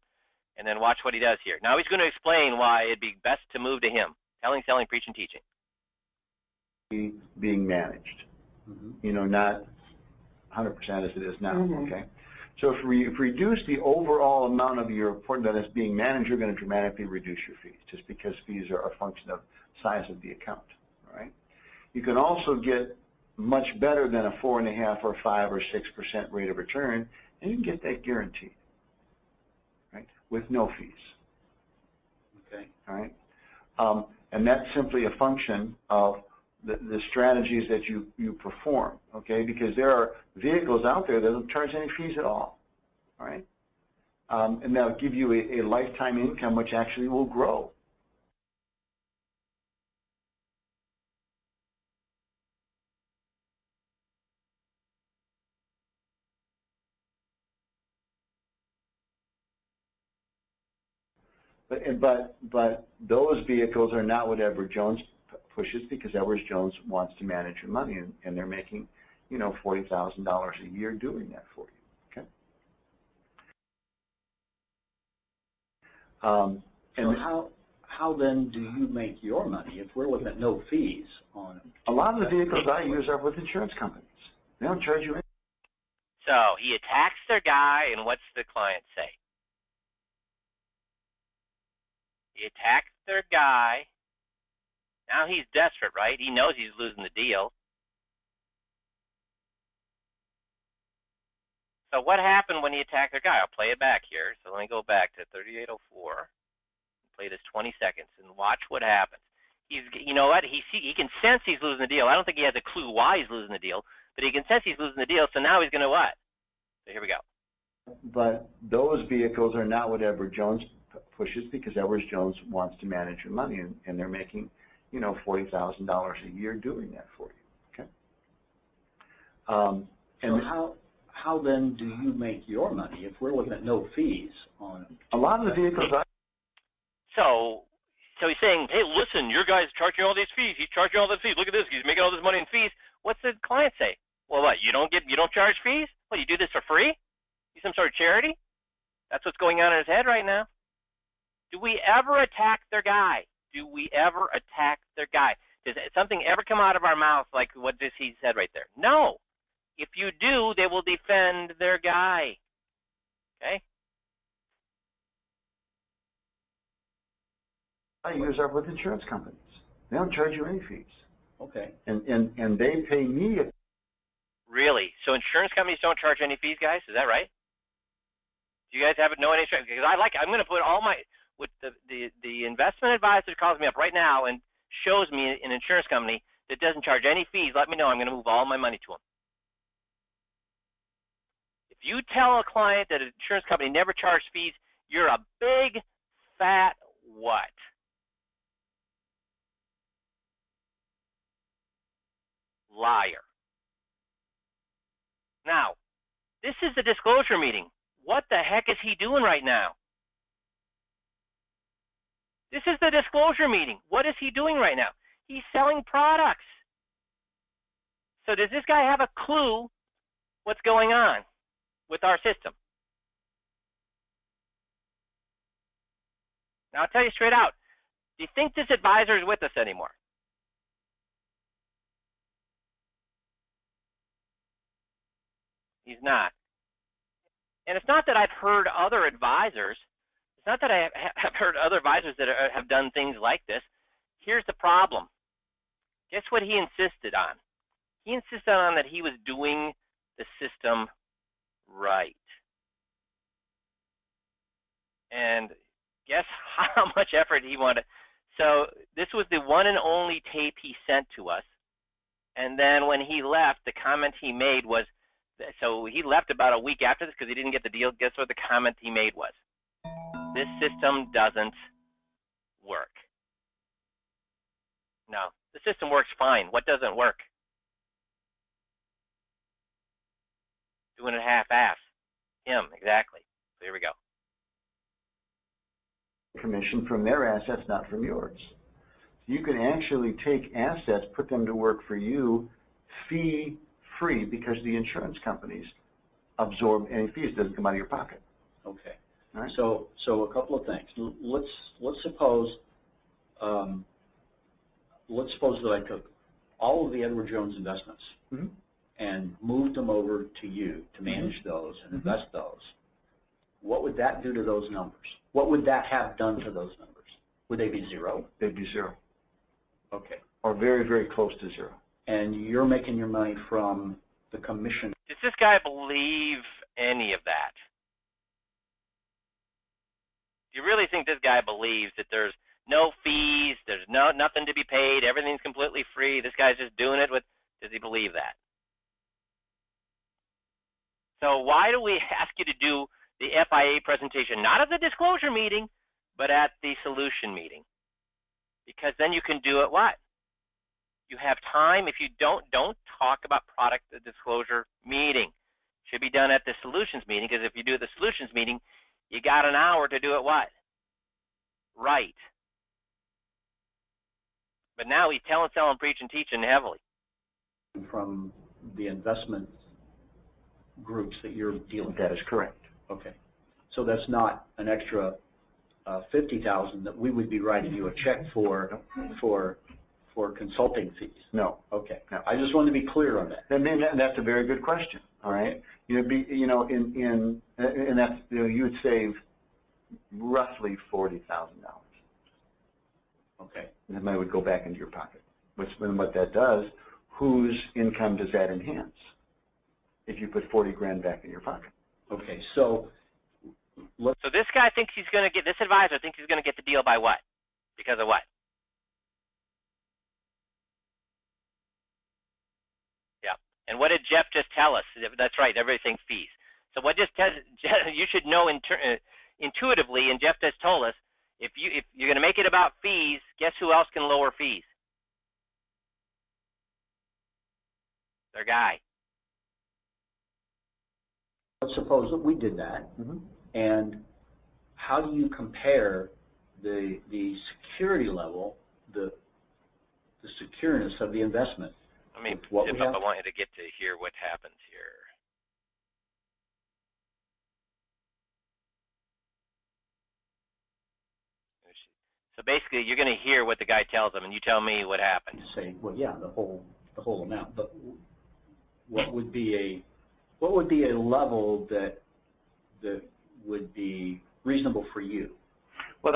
and then watch what he does here. Now he's going to explain why it'd be best to move to him. Telling, selling, preaching, teaching. Being managed. You know, not 100% as it is now, okay? So if we reduce the overall amount of your portfolio that is being managed, you're going to dramatically reduce your fees, just because fees are a function of size of the account, all right? You can also get much better than a 4.5% or 5% or 6% rate of return, and you can get that guaranteed, right, with no fees. Okay. All right? And that's simply a function of the strategies that you perform, okay? Because there are vehicles out there that don't charge any fees at all right? And they'll give you a lifetime income which actually will grow. But those vehicles are not what Edward Jones pushes, because Edward Jones wants to manage your money, and they're making, you know, $40,000 a year doing that for you. Okay. So how then do you make your money if we're looking at no fees on it? A lot of the vehicles I use are with insurance companies. They don't charge you anything. So he attacks their guy, and what's the client say? He attacks their guy. Now he's desperate, right? He knows he's losing the deal. So what happened when he attacked their guy? I'll play it back here. So let me go back to 3804. Play this 20 seconds and watch what happens. You know what? He can sense he's losing the deal. I don't think he has a clue why he's losing the deal, but he can sense he's losing the deal. So now he's going to what? So here we go. But those vehicles are not what Edward Jones pushes, because Edward Jones wants to manage your money, and they're making, you know, $40,000 a year doing that for you. Okay. So how then do you make your money if we're looking at no fees on a lot of the vehicles? So he's saying, hey, listen, your guy's charging all these fees. He's charging all these fees. Look at this. He's making all this money in fees. What's the client say? Well, what? You don't charge fees? What? You do this for free? You some sort of charity? That's what's going on in his head right now. Do we ever attack their guy? Do we ever attack their guy? Does something ever come out of our mouth like what he said right there? No. If you do, they will defend their guy. Okay? I use are with insurance companies. They don't charge you any fees. Okay. And they pay me. Really? So insurance companies don't charge any fees, guys? Is that right? Do you guys have no insurance? Because I'm going to put all my, with the investment advisor calls me up right now and shows me an insurance company that doesn't charge any fees. Let me know. I'm going to move all my money to them. If you tell a client that an insurance company never charged fees, you're a big, fat what? Liar. Now, this is the disclosure meeting. What the heck is he doing right now? This is the disclosure meeting. What is he doing right now? He's selling products. So does this guy have a clue what's going on with our system? Now, I'll tell you straight out. Do you think this advisor is with us anymore? He's not. And it's not that I've heard other advisors. It's not that I have heard other advisors that have done things like this. Here's the problem. Guess what he insisted on? He insisted on that he was doing the system right. And guess how much effort he wanted. So this was the one and only tape he sent to us. And then when he left, the comment he made was, so he left about a week after this because he didn't get the deal. Guess what the comment he made was? This system doesn't work. No, the system works fine. What doesn't work? Doing it half-ass. Him, exactly. So here we go. Commission from their assets, not from yours. You can actually take assets, put them to work for you, fee-free, because the insurance companies absorb any fees. It doesn't come out of your pocket. Okay. All right. So a couple of things. Let's suppose that I took all of the Edward Jones investments and moved them over to you to manage those and invest those. What would that do to those numbers? What would that have done to those numbers? Would they be zero? They'd be zero. Okay. Or very, very close to zero. And you're making your money from the commission. Does this guy believe any of that? Do you really think this guy believes that there's no fees, there's nothing to be paid, everything's completely free, this guy's just doing it with, does he believe that? So why do we ask you to do the FIA presentation, not at the disclosure meeting, but at the solution meeting? Because then you can do it what? You have time. If you don't talk about product at the disclosure meeting. It should be done at the solutions meeting, because if you do it at the solutions meeting, you got an hour to do it what? Right. But now he's telling, selling, preaching, teaching heavily. From the investment groups that you're dealing with. That is correct. Okay. So that's not an extra $50,000 that we would be writing you a check for consulting fees. No. Okay. No. I just wanted to be clear on that. And that's a very good question. All right. And that's, you would save roughly $40,000. Okay. And that money would go back into your pocket. What that does, whose income does that enhance? If you put 40 grand back in your pocket. Okay, so So this guy thinks he's going to get, this advisor thinks he's going to get the deal by what? Because of what? Yeah. And what did Jeff just tell us? That's right, everything fees. So what just you should know intuitively, and Jeff just told us, if you're going to make it about fees, guess who else can lower fees? Their guy. let's suppose that we did that, and how do you compare the security level, the secureness of the investment? I mean, what Jeff, we have? I want you to get to hear what happens here. So basically, you're going to hear what the guy tells them, and you tell me what happened. Say, well, yeah, the whole amount. But what would be a level that would be reasonable for you? Well,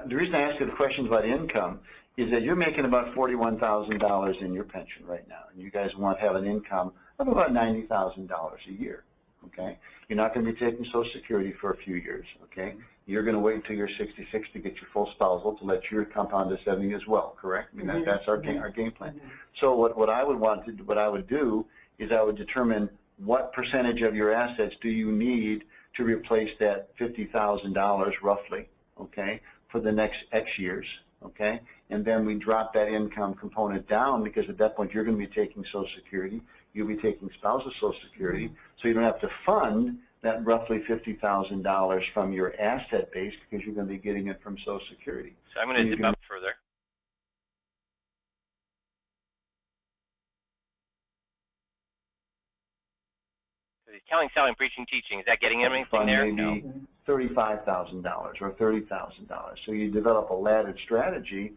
the reason I ask you the questions about income is that you're making about $41,000 in your pension right now, and you guys want to have an income of about $90,000 a year. Okay, you're not going to be taking Social Security for a few years. Okay, you're going to wait until you're 66 to get your full spousal to let your compound to 70 as well. Correct? I mean that's our game plan. So what I would do is I would determine what percentage of your assets do you need to replace that $50,000 roughly. Okay, for the next X years. Okay, and then we drop that income component down because at that point you're going to be taking Social Security, you'll be taking spousal Social Security, so you don't have to fund that roughly $50,000 from your asset base because you're going to be getting it from Social Security. So I'm going to debunk further. So he's telling, selling, preaching, teaching. Is that getting him anything there? Maybe $35,000 or $30,000. So you develop a laddered strategy.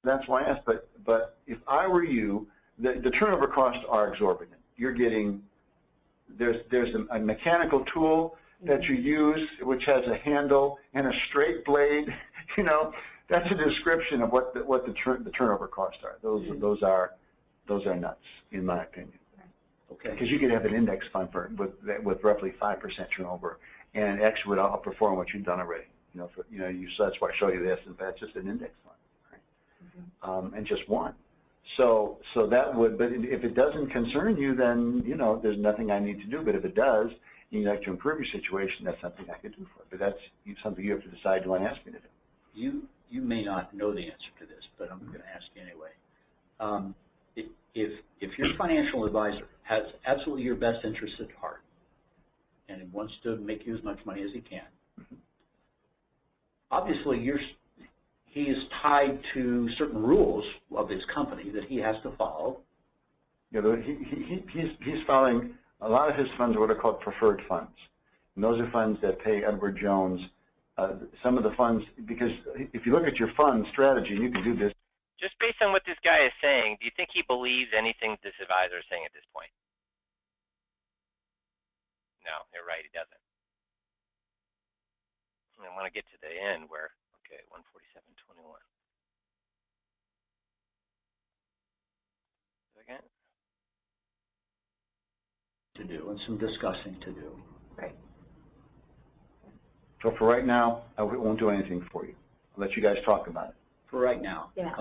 That's why I asked. But if I were you, the turnover costs are exorbitant. You're getting there's a mechanical tool that you use which has a handle and a straight blade. You know, that's a description of what the turnover costs are. Those are nuts in my opinion. Okay. Because you could have an index fund with roughly 5% turnover, and X would outperform what you've done already. So that's why I show you this, and that's just an index fund, right? And just one. So that would, but if it doesn't concern you, then there's nothing I need to do. But if it does, and you'd like to improve your situation, that's something I could do for it. But that's something you have to decide you want to ask me to do. You may not know the answer to this, but I'm going to ask you anyway. If your financial advisor has absolutely your best interest at heart and he wants to make you as much money as he can, obviously he is tied to certain rules of his company that he has to follow. He's following a lot of his funds are what are called preferred funds, and those are funds that pay Edward Jones. Some of the funds, because if you look at your fund strategy, and you can do this. Just based on what this guy is saying, do you think he believes anything this advisor is saying at this point? No, you're right, he doesn't. I want to get to the end where, okay, 147.21. Second. To do, and some discussing to do. Right. So for right now, I won't do anything for you. I'll let you guys talk about it. For right now. Yeah.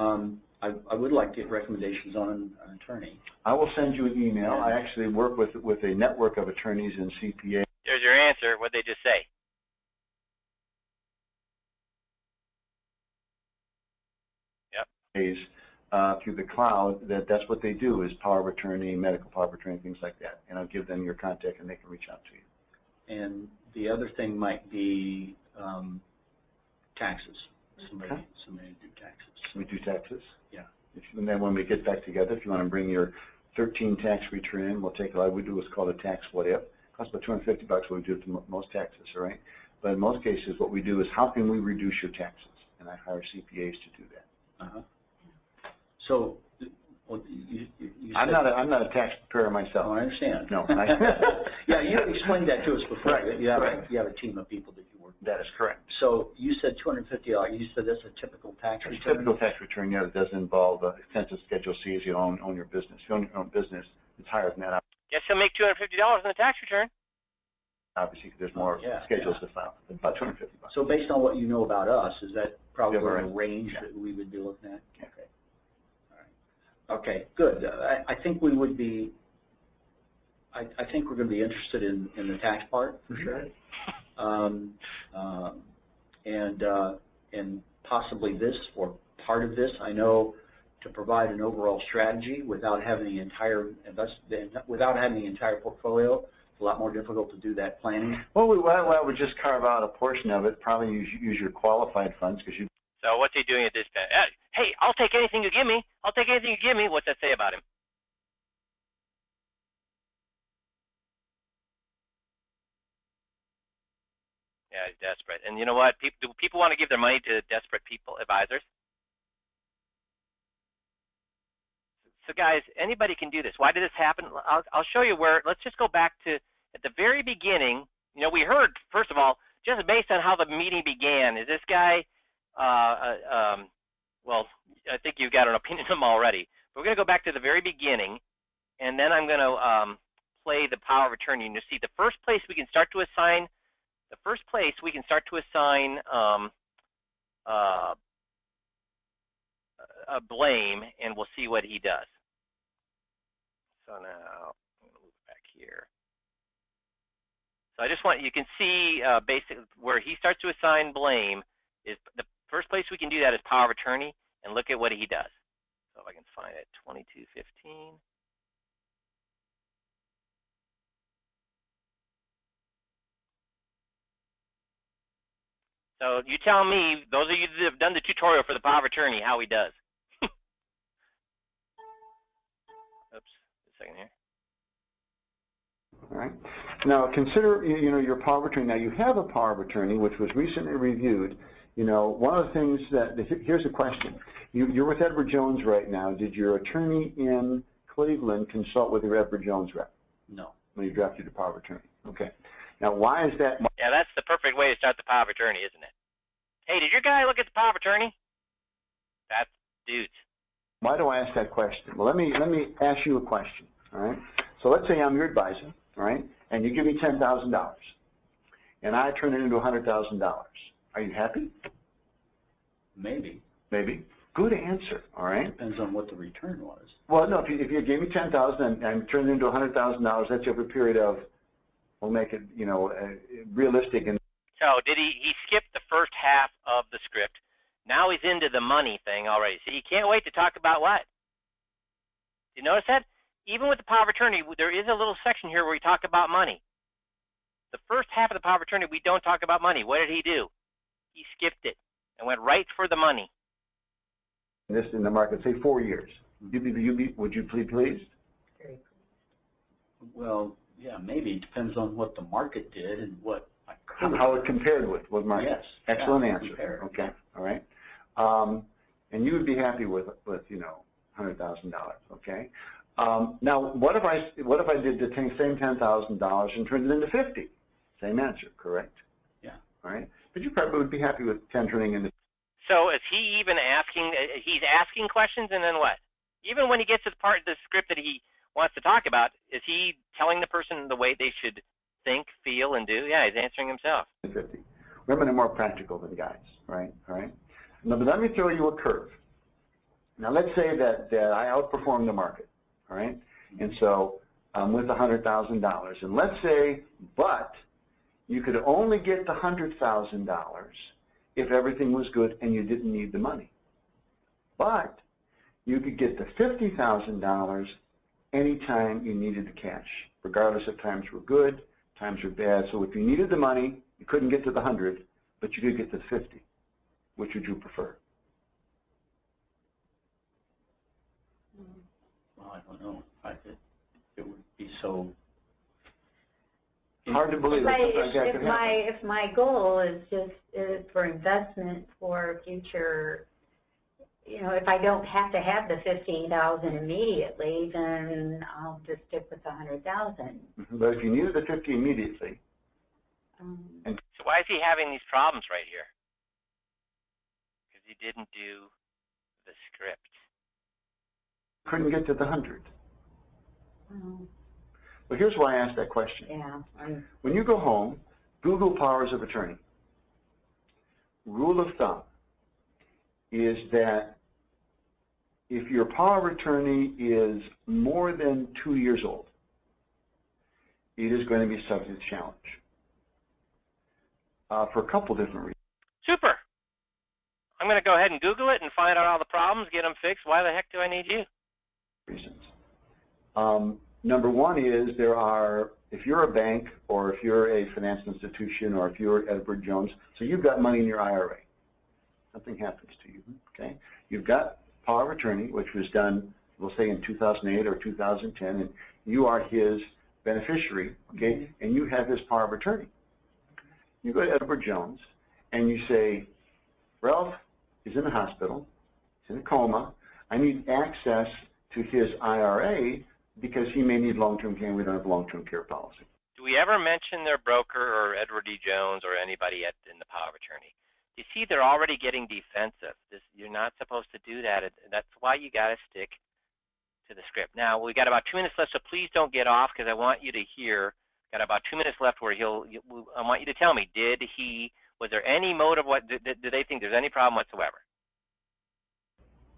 I would like to get recommendations on an attorney. I will send you an email. I actually work with a network of attorneys and CPAs. There's your answer. What'd they just say? Yep. Through the cloud, that's what they do is power of attorney, medical power of attorney, things like that. And I'll give them your contact and they can reach out to you. And the other thing might be taxes. Somebody to do taxes. We do taxes? Yeah. And then when we get back together, if you want to bring your 13 tax return in, we'll take what we do is called a tax what if. It costs about $250 what we do to most taxes, all right? But in most cases, what we do is how can we reduce your taxes? And I hire CPAs to do that. So, well, you I'm not a tax preparer myself. Oh, I understand. No. Yeah, you explained that to us before. Right. You have a team of people that you work with. That is correct. So you said $250. You said that's a typical tax return? Typical tax return, yeah, that doesn't involve extensive Schedule C as you own your business. If you own your own business, it's higher than that. Yes, he'll make $250 in the tax return. Obviously, there's more schedules to file. About $250. So based on what you know about us, is that probably Yeah, the range yeah. that we would be looking at? Yeah. Okay. All right. Okay, good. I think we would be, I think we're going to be interested in the tax part, for sure. And possibly this, or part of this, I know, to provide an overall strategy without having the entire portfolio, it's a lot more difficult to do that planning. Well, I would just carve out a portion of it, probably use your qualified funds, because you... So what's he doing at this point? Hey, I'll take anything you give me. I'll take anything you give me. What's that say about him? Yeah, he's desperate. And you know what? Do people want to give their money to desperate people, advisors? So guys, anybody can do this. Why did this happen? I'll show you where. Let's just go back to at the very beginning. You know, we heard, first of all, just based on how the meeting began, is this guy, well, I think you've got an opinion of him already. But we're going to go back to the very beginning, and then I'm going to play the power of attorney. And you see the first place we can start to assign, a blame, and we'll see what he does. So now, I'm going to move back here. So I just want, you can see basically where he starts to assign blame is the first place we can do that is power of attorney, and look at what he does. So if I can find it, 2215. So you tell me, those of you that have done the tutorial for the power of attorney, how he does. Oops, a second here. All right. Now consider, your power of attorney. Now you have a power of attorney which was recently reviewed. One of the things here's a question. You're with Edward Jones right now. Did your attorney in Cleveland consult with your Edward Jones rep? No. When you drafted the power of attorney. Okay. Now why is that? Yeah, that's the perfect way to start the power of attorney, isn't it? Hey, did your guy look at the power of attorney? That's dudes. Why do I ask that question? Well, let me ask you a question. All right. So let's say I'm your advisor, all right, and you give me $10,000, and I turn it into $100,000. Are you happy? Maybe. Maybe. Good answer. All right. Depends on what the return was. Well, no. If you gave me $10,000 and turned it into $100,000, that's over a period of, we'll make it, realistic. And so did he skipped the first half of the script? Now he's into the money thing already. So you can't wait to talk about what? You notice that? Even with the power of attorney, there is a little section here where we talk about money. The first half of the power of attorney, we don't talk about money. What did he do? He skipped it and went right for the money. This in the market, say 4 years. Would you be pleased? Well, yeah, maybe. It depends on what the market did and what I could. How it compared with market. Yes. Excellent answer. Compared. Okay. All right. And you would be happy with $100,000. Okay. Now, what if I did the same $10,000 and turned it into 50? Same answer, correct? Yeah. All right. But you probably would be happy with 10 turning into. So is he even asking? He's asking questions, and then what? Even when he gets to the part of the script that he wants to talk about, is he telling the person the way they should think, feel, and do? Yeah, he's answering himself. 50. Women are more practical than guys, right? All right. Now, but let me throw you a curve. Now, let's say that I outperform the market, all right? And so I'm with $100,000. And let's say, but you could only get the $100,000 if everything was good and you didn't need the money. But you could get the $50,000 anytime you needed the cash, regardless if times were good, times were bad. So if you needed the money, you couldn't get to the 100, but you could get to the 50. Which would you prefer? Well, I don't know. It would be so hard to believe. If my goal is just for investment for future, if I don't have to have the $50,000 immediately, then I'll just stick with the $100,000. Mm-hmm. But if you needed the 50 immediately, so why is he having these problems right here? Because he didn't do the script. Couldn't get to the 100. But here's why I asked that question. Yeah. When you go home, Google powers of attorney. Rule of thumb is that if your power of attorney is more than 2 years old, it is going to be subject to challenge for a couple different reasons. Super. I'm going to go ahead and Google it and find out all the problems, get them fixed. Why the heck do I need you? Reasons. Number one is if you're a bank or if you're a financial institution or if you're Edward Jones, so you've got money in your IRA. Something happens to you, okay? You've got power of attorney, which was done, we'll say in 2008 or 2010, and you are his beneficiary, okay? And you have his power of attorney. You go to Edward Jones and you say, Ralph is in the hospital, he's in a coma, I need access to his IRA because he may need long-term care and we don't have a long-term care policy. Do we ever mention their broker or Edward D. Jones or anybody in the power of attorney? You see, they're already getting defensive. You're not supposed to do that. That's why you got to stick to the script. Now, we got about 2 minutes left, so please don't get off because I want you to hear. Got about 2 minutes left where I want you to tell me, was there any motive? Do they think there's any problem whatsoever?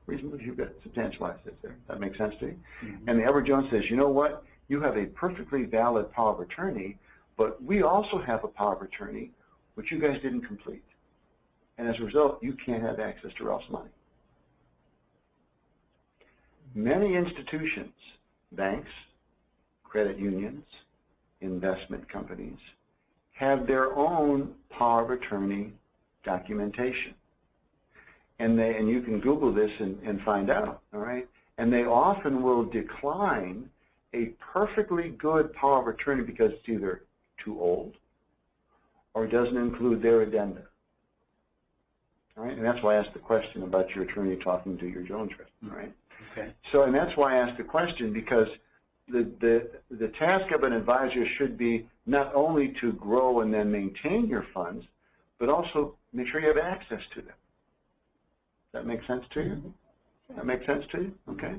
Reasonably, you've got substantial assets there. That makes sense to you? Mm-hmm. And Edward Jones says, you know what? You have a perfectly valid power of attorney, but we also have a power of attorney which you guys didn't complete. And as a result, you can't have access to Ralph's money. Many institutions, banks, credit unions, investment companies, have their own power of attorney documentation. And you can Google this and find out, all right? And they often will decline a perfectly good power of attorney because it's either too old or doesn't include their addenda. All right? And that's why I asked the question about your attorney talking to your Jones rep, all right? Okay. So, and that's why I asked the question because the task of an advisor should be not only to grow and then maintain your funds, but also make sure you have access to them. That make sense to you? That make sense to you? Okay.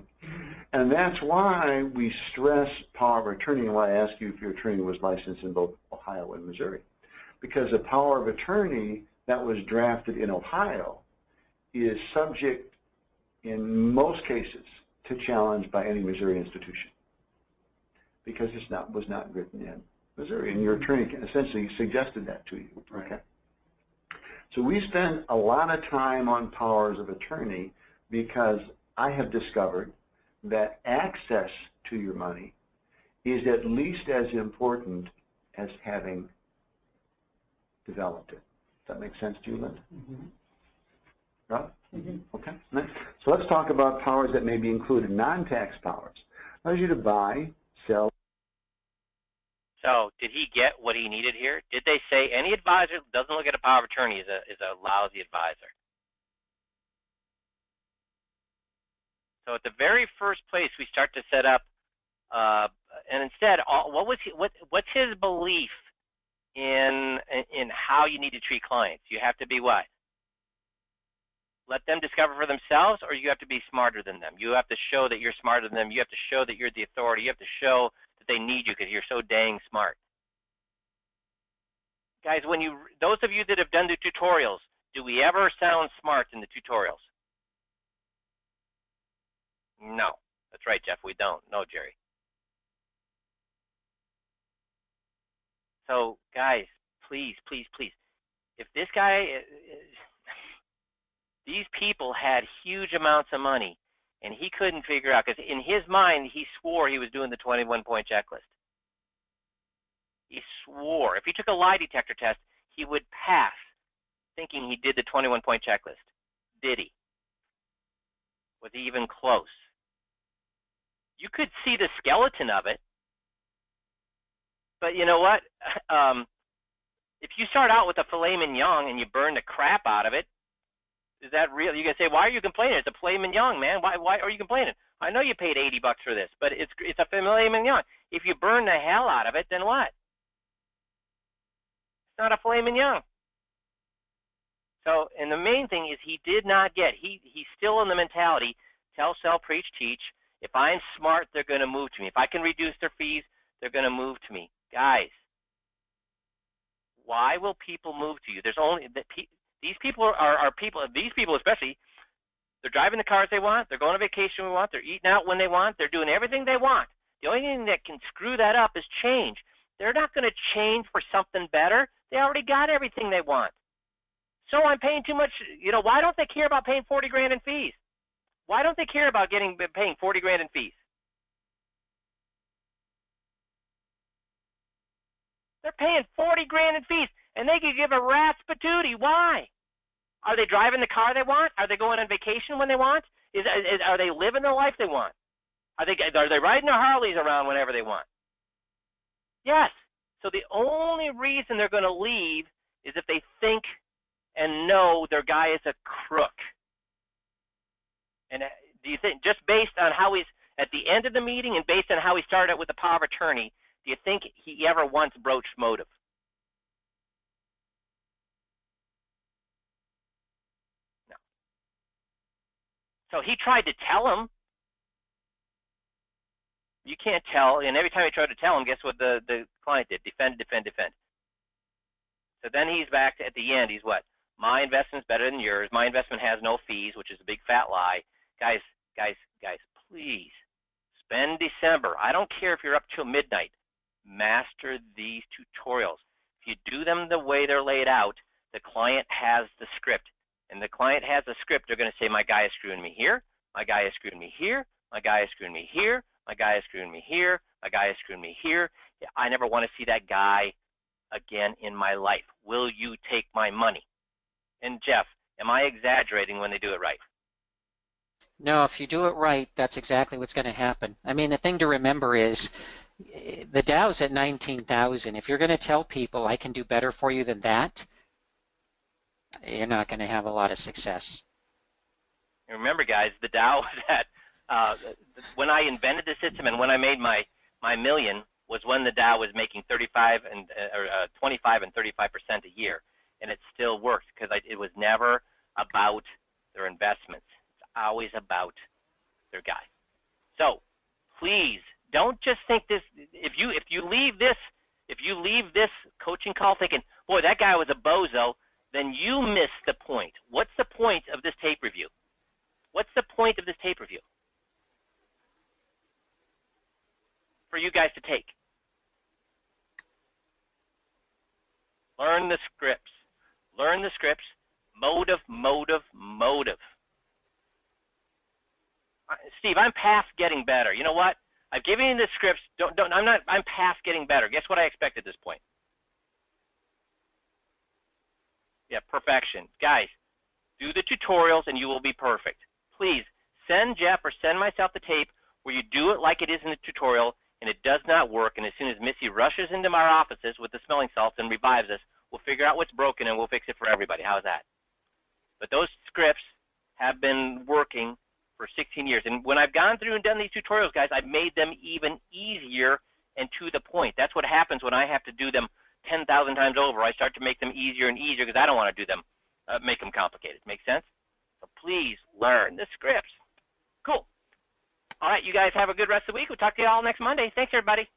And that's why we stress power of attorney and why I asked you if your attorney was licensed in both Ohio and Missouri. Because a power of attorney that was drafted in Ohio is subject in most cases to challenge by any Missouri institution because it was not written in Missouri. And your attorney essentially suggested that to you. Okay. So we spend a lot of time on powers of attorney because I have discovered that access to your money is at least as important as having developed it. Does that make sense to you, Linda? Mm-hmm. Right? Mm-hmm. Okay. Next. So let's talk about powers that may be included. Non-tax powers allows you to buy, sell. So did he get what he needed here? Did they say any advisor that doesn't look at a power of attorney is a lousy advisor? So at the very first place we start to set up, and instead, what's his belief in how you need to treat clients? You have to be what? Let them discover for themselves, or you have to be smarter than them. You have to show that you're smarter than them. You have to show that you're the authority. You have to show that they need you because you're so dang smart. Guys, those of you that have done the tutorials, do we ever sound smart in the tutorials? No. That's right, Jeff, we don't. No, Jerry. So, guys, please, please, please. If this guy, these people had huge amounts of money, and he couldn't figure out, because in his mind, he swore he was doing the 21-point checklist. He swore. If he took a lie detector test, he would pass, thinking he did the 21-point checklist. Did he? Was he even close? You could see the skeleton of it, but you know what? If you start out with a filet mignon and you burn the crap out of it, is that real? You're going to say, why are you complaining? It's a filet mignon, man. Why are you complaining? I know you paid $80 for this, but it's a filet mignon. If you burn the hell out of it, then what? It's not a filet mignon. So, and the main thing is he did not get, he's still in the mentality, tell, sell, preach, teach. If I'm smart, they're going to move to me. If I can reduce their fees, they're going to move to me. Guys, why will people move to you? There's only these people are people. These people especially, they're driving the cars they want. They're going on vacation when they want. They're eating out when they want. They're doing everything they want. The only thing that can screw that up is change. They're not going to change for something better. They already got everything they want. So I'm paying too much. You know, why don't they care about paying 40 grand in fees? Why don't they care about paying 40 grand in fees? They're paying 40 grand in fees, and they could give a rat's patootie. Why? Are they driving the car they want? Are they going on vacation when they want? Are they living the life they want? Are they riding their Harleys around whenever they want? Yes. So the only reason they're going to leave is if they think and know their guy is a crook. And do you think, just based on how he's at the end of the meeting and based on how he started out with the power of attorney, do you think he ever once broached motive? No. So he tried to tell him. You can't tell, and every time he tried to tell him, guess what the client did? Defend, defend, defend. So then he's back at the end. He's what? My investment's better than yours. My investment has no fees, which is a big fat lie. Guys, please spend December. I don't care if you're up till midnight. Master these tutorials. If you do them the way they're laid out, the client has the script. And the client has a script. They're going to say, my guy is screwing me here. My guy is screwing me here. My guy is screwing me here. My guy is screwing me here. My guy is screwing me here. I never want to see that guy again in my life. Will you take my money? And Jeff, am I exaggerating when they do it right? No, if you do it right, that's exactly what's going to happen. I mean, the thing to remember is the Dow's at 19,000. If you're going to tell people I can do better for you than that, you're not going to have a lot of success. And remember, guys, the Dow was at when I invented the system and when I made my million was when the Dow was making 25 and 35% a year, and it still works because it was never about their investments. It's always about their guy. So please don't just think this. If you leave this coaching call thinking, boy, that guy was a bozo, then you miss the point. What's the point of this tape review? What's the point of this tape review? For you guys to take. Learn the scripts. Learn the scripts. Motive, motive, motive. Steve, I'm past getting better. You know what? I've given you the scripts. I'm past getting better. Guess what I expect at this point? Yeah, perfection. Guys, do the tutorials and you will be perfect. Please send Jeff or send myself the tape where you do it like it is in the tutorial and it does not work, and as soon as Missy rushes into our offices with the smelling salts and revives us, we'll figure out what's broken and we'll fix it for everybody. How's that? But those scripts have been working for 16 years. And when I've gone through and done these tutorials, guys, I've made them even easier and to the point. That's what happens when I have to do them 10,000 times over. I start to make them easier and easier because I don't want to do them, make them complicated. Make sense? So please learn the scripts. Cool. All right, you guys have a good rest of the week. We'll talk to you all next Monday. Thanks, everybody.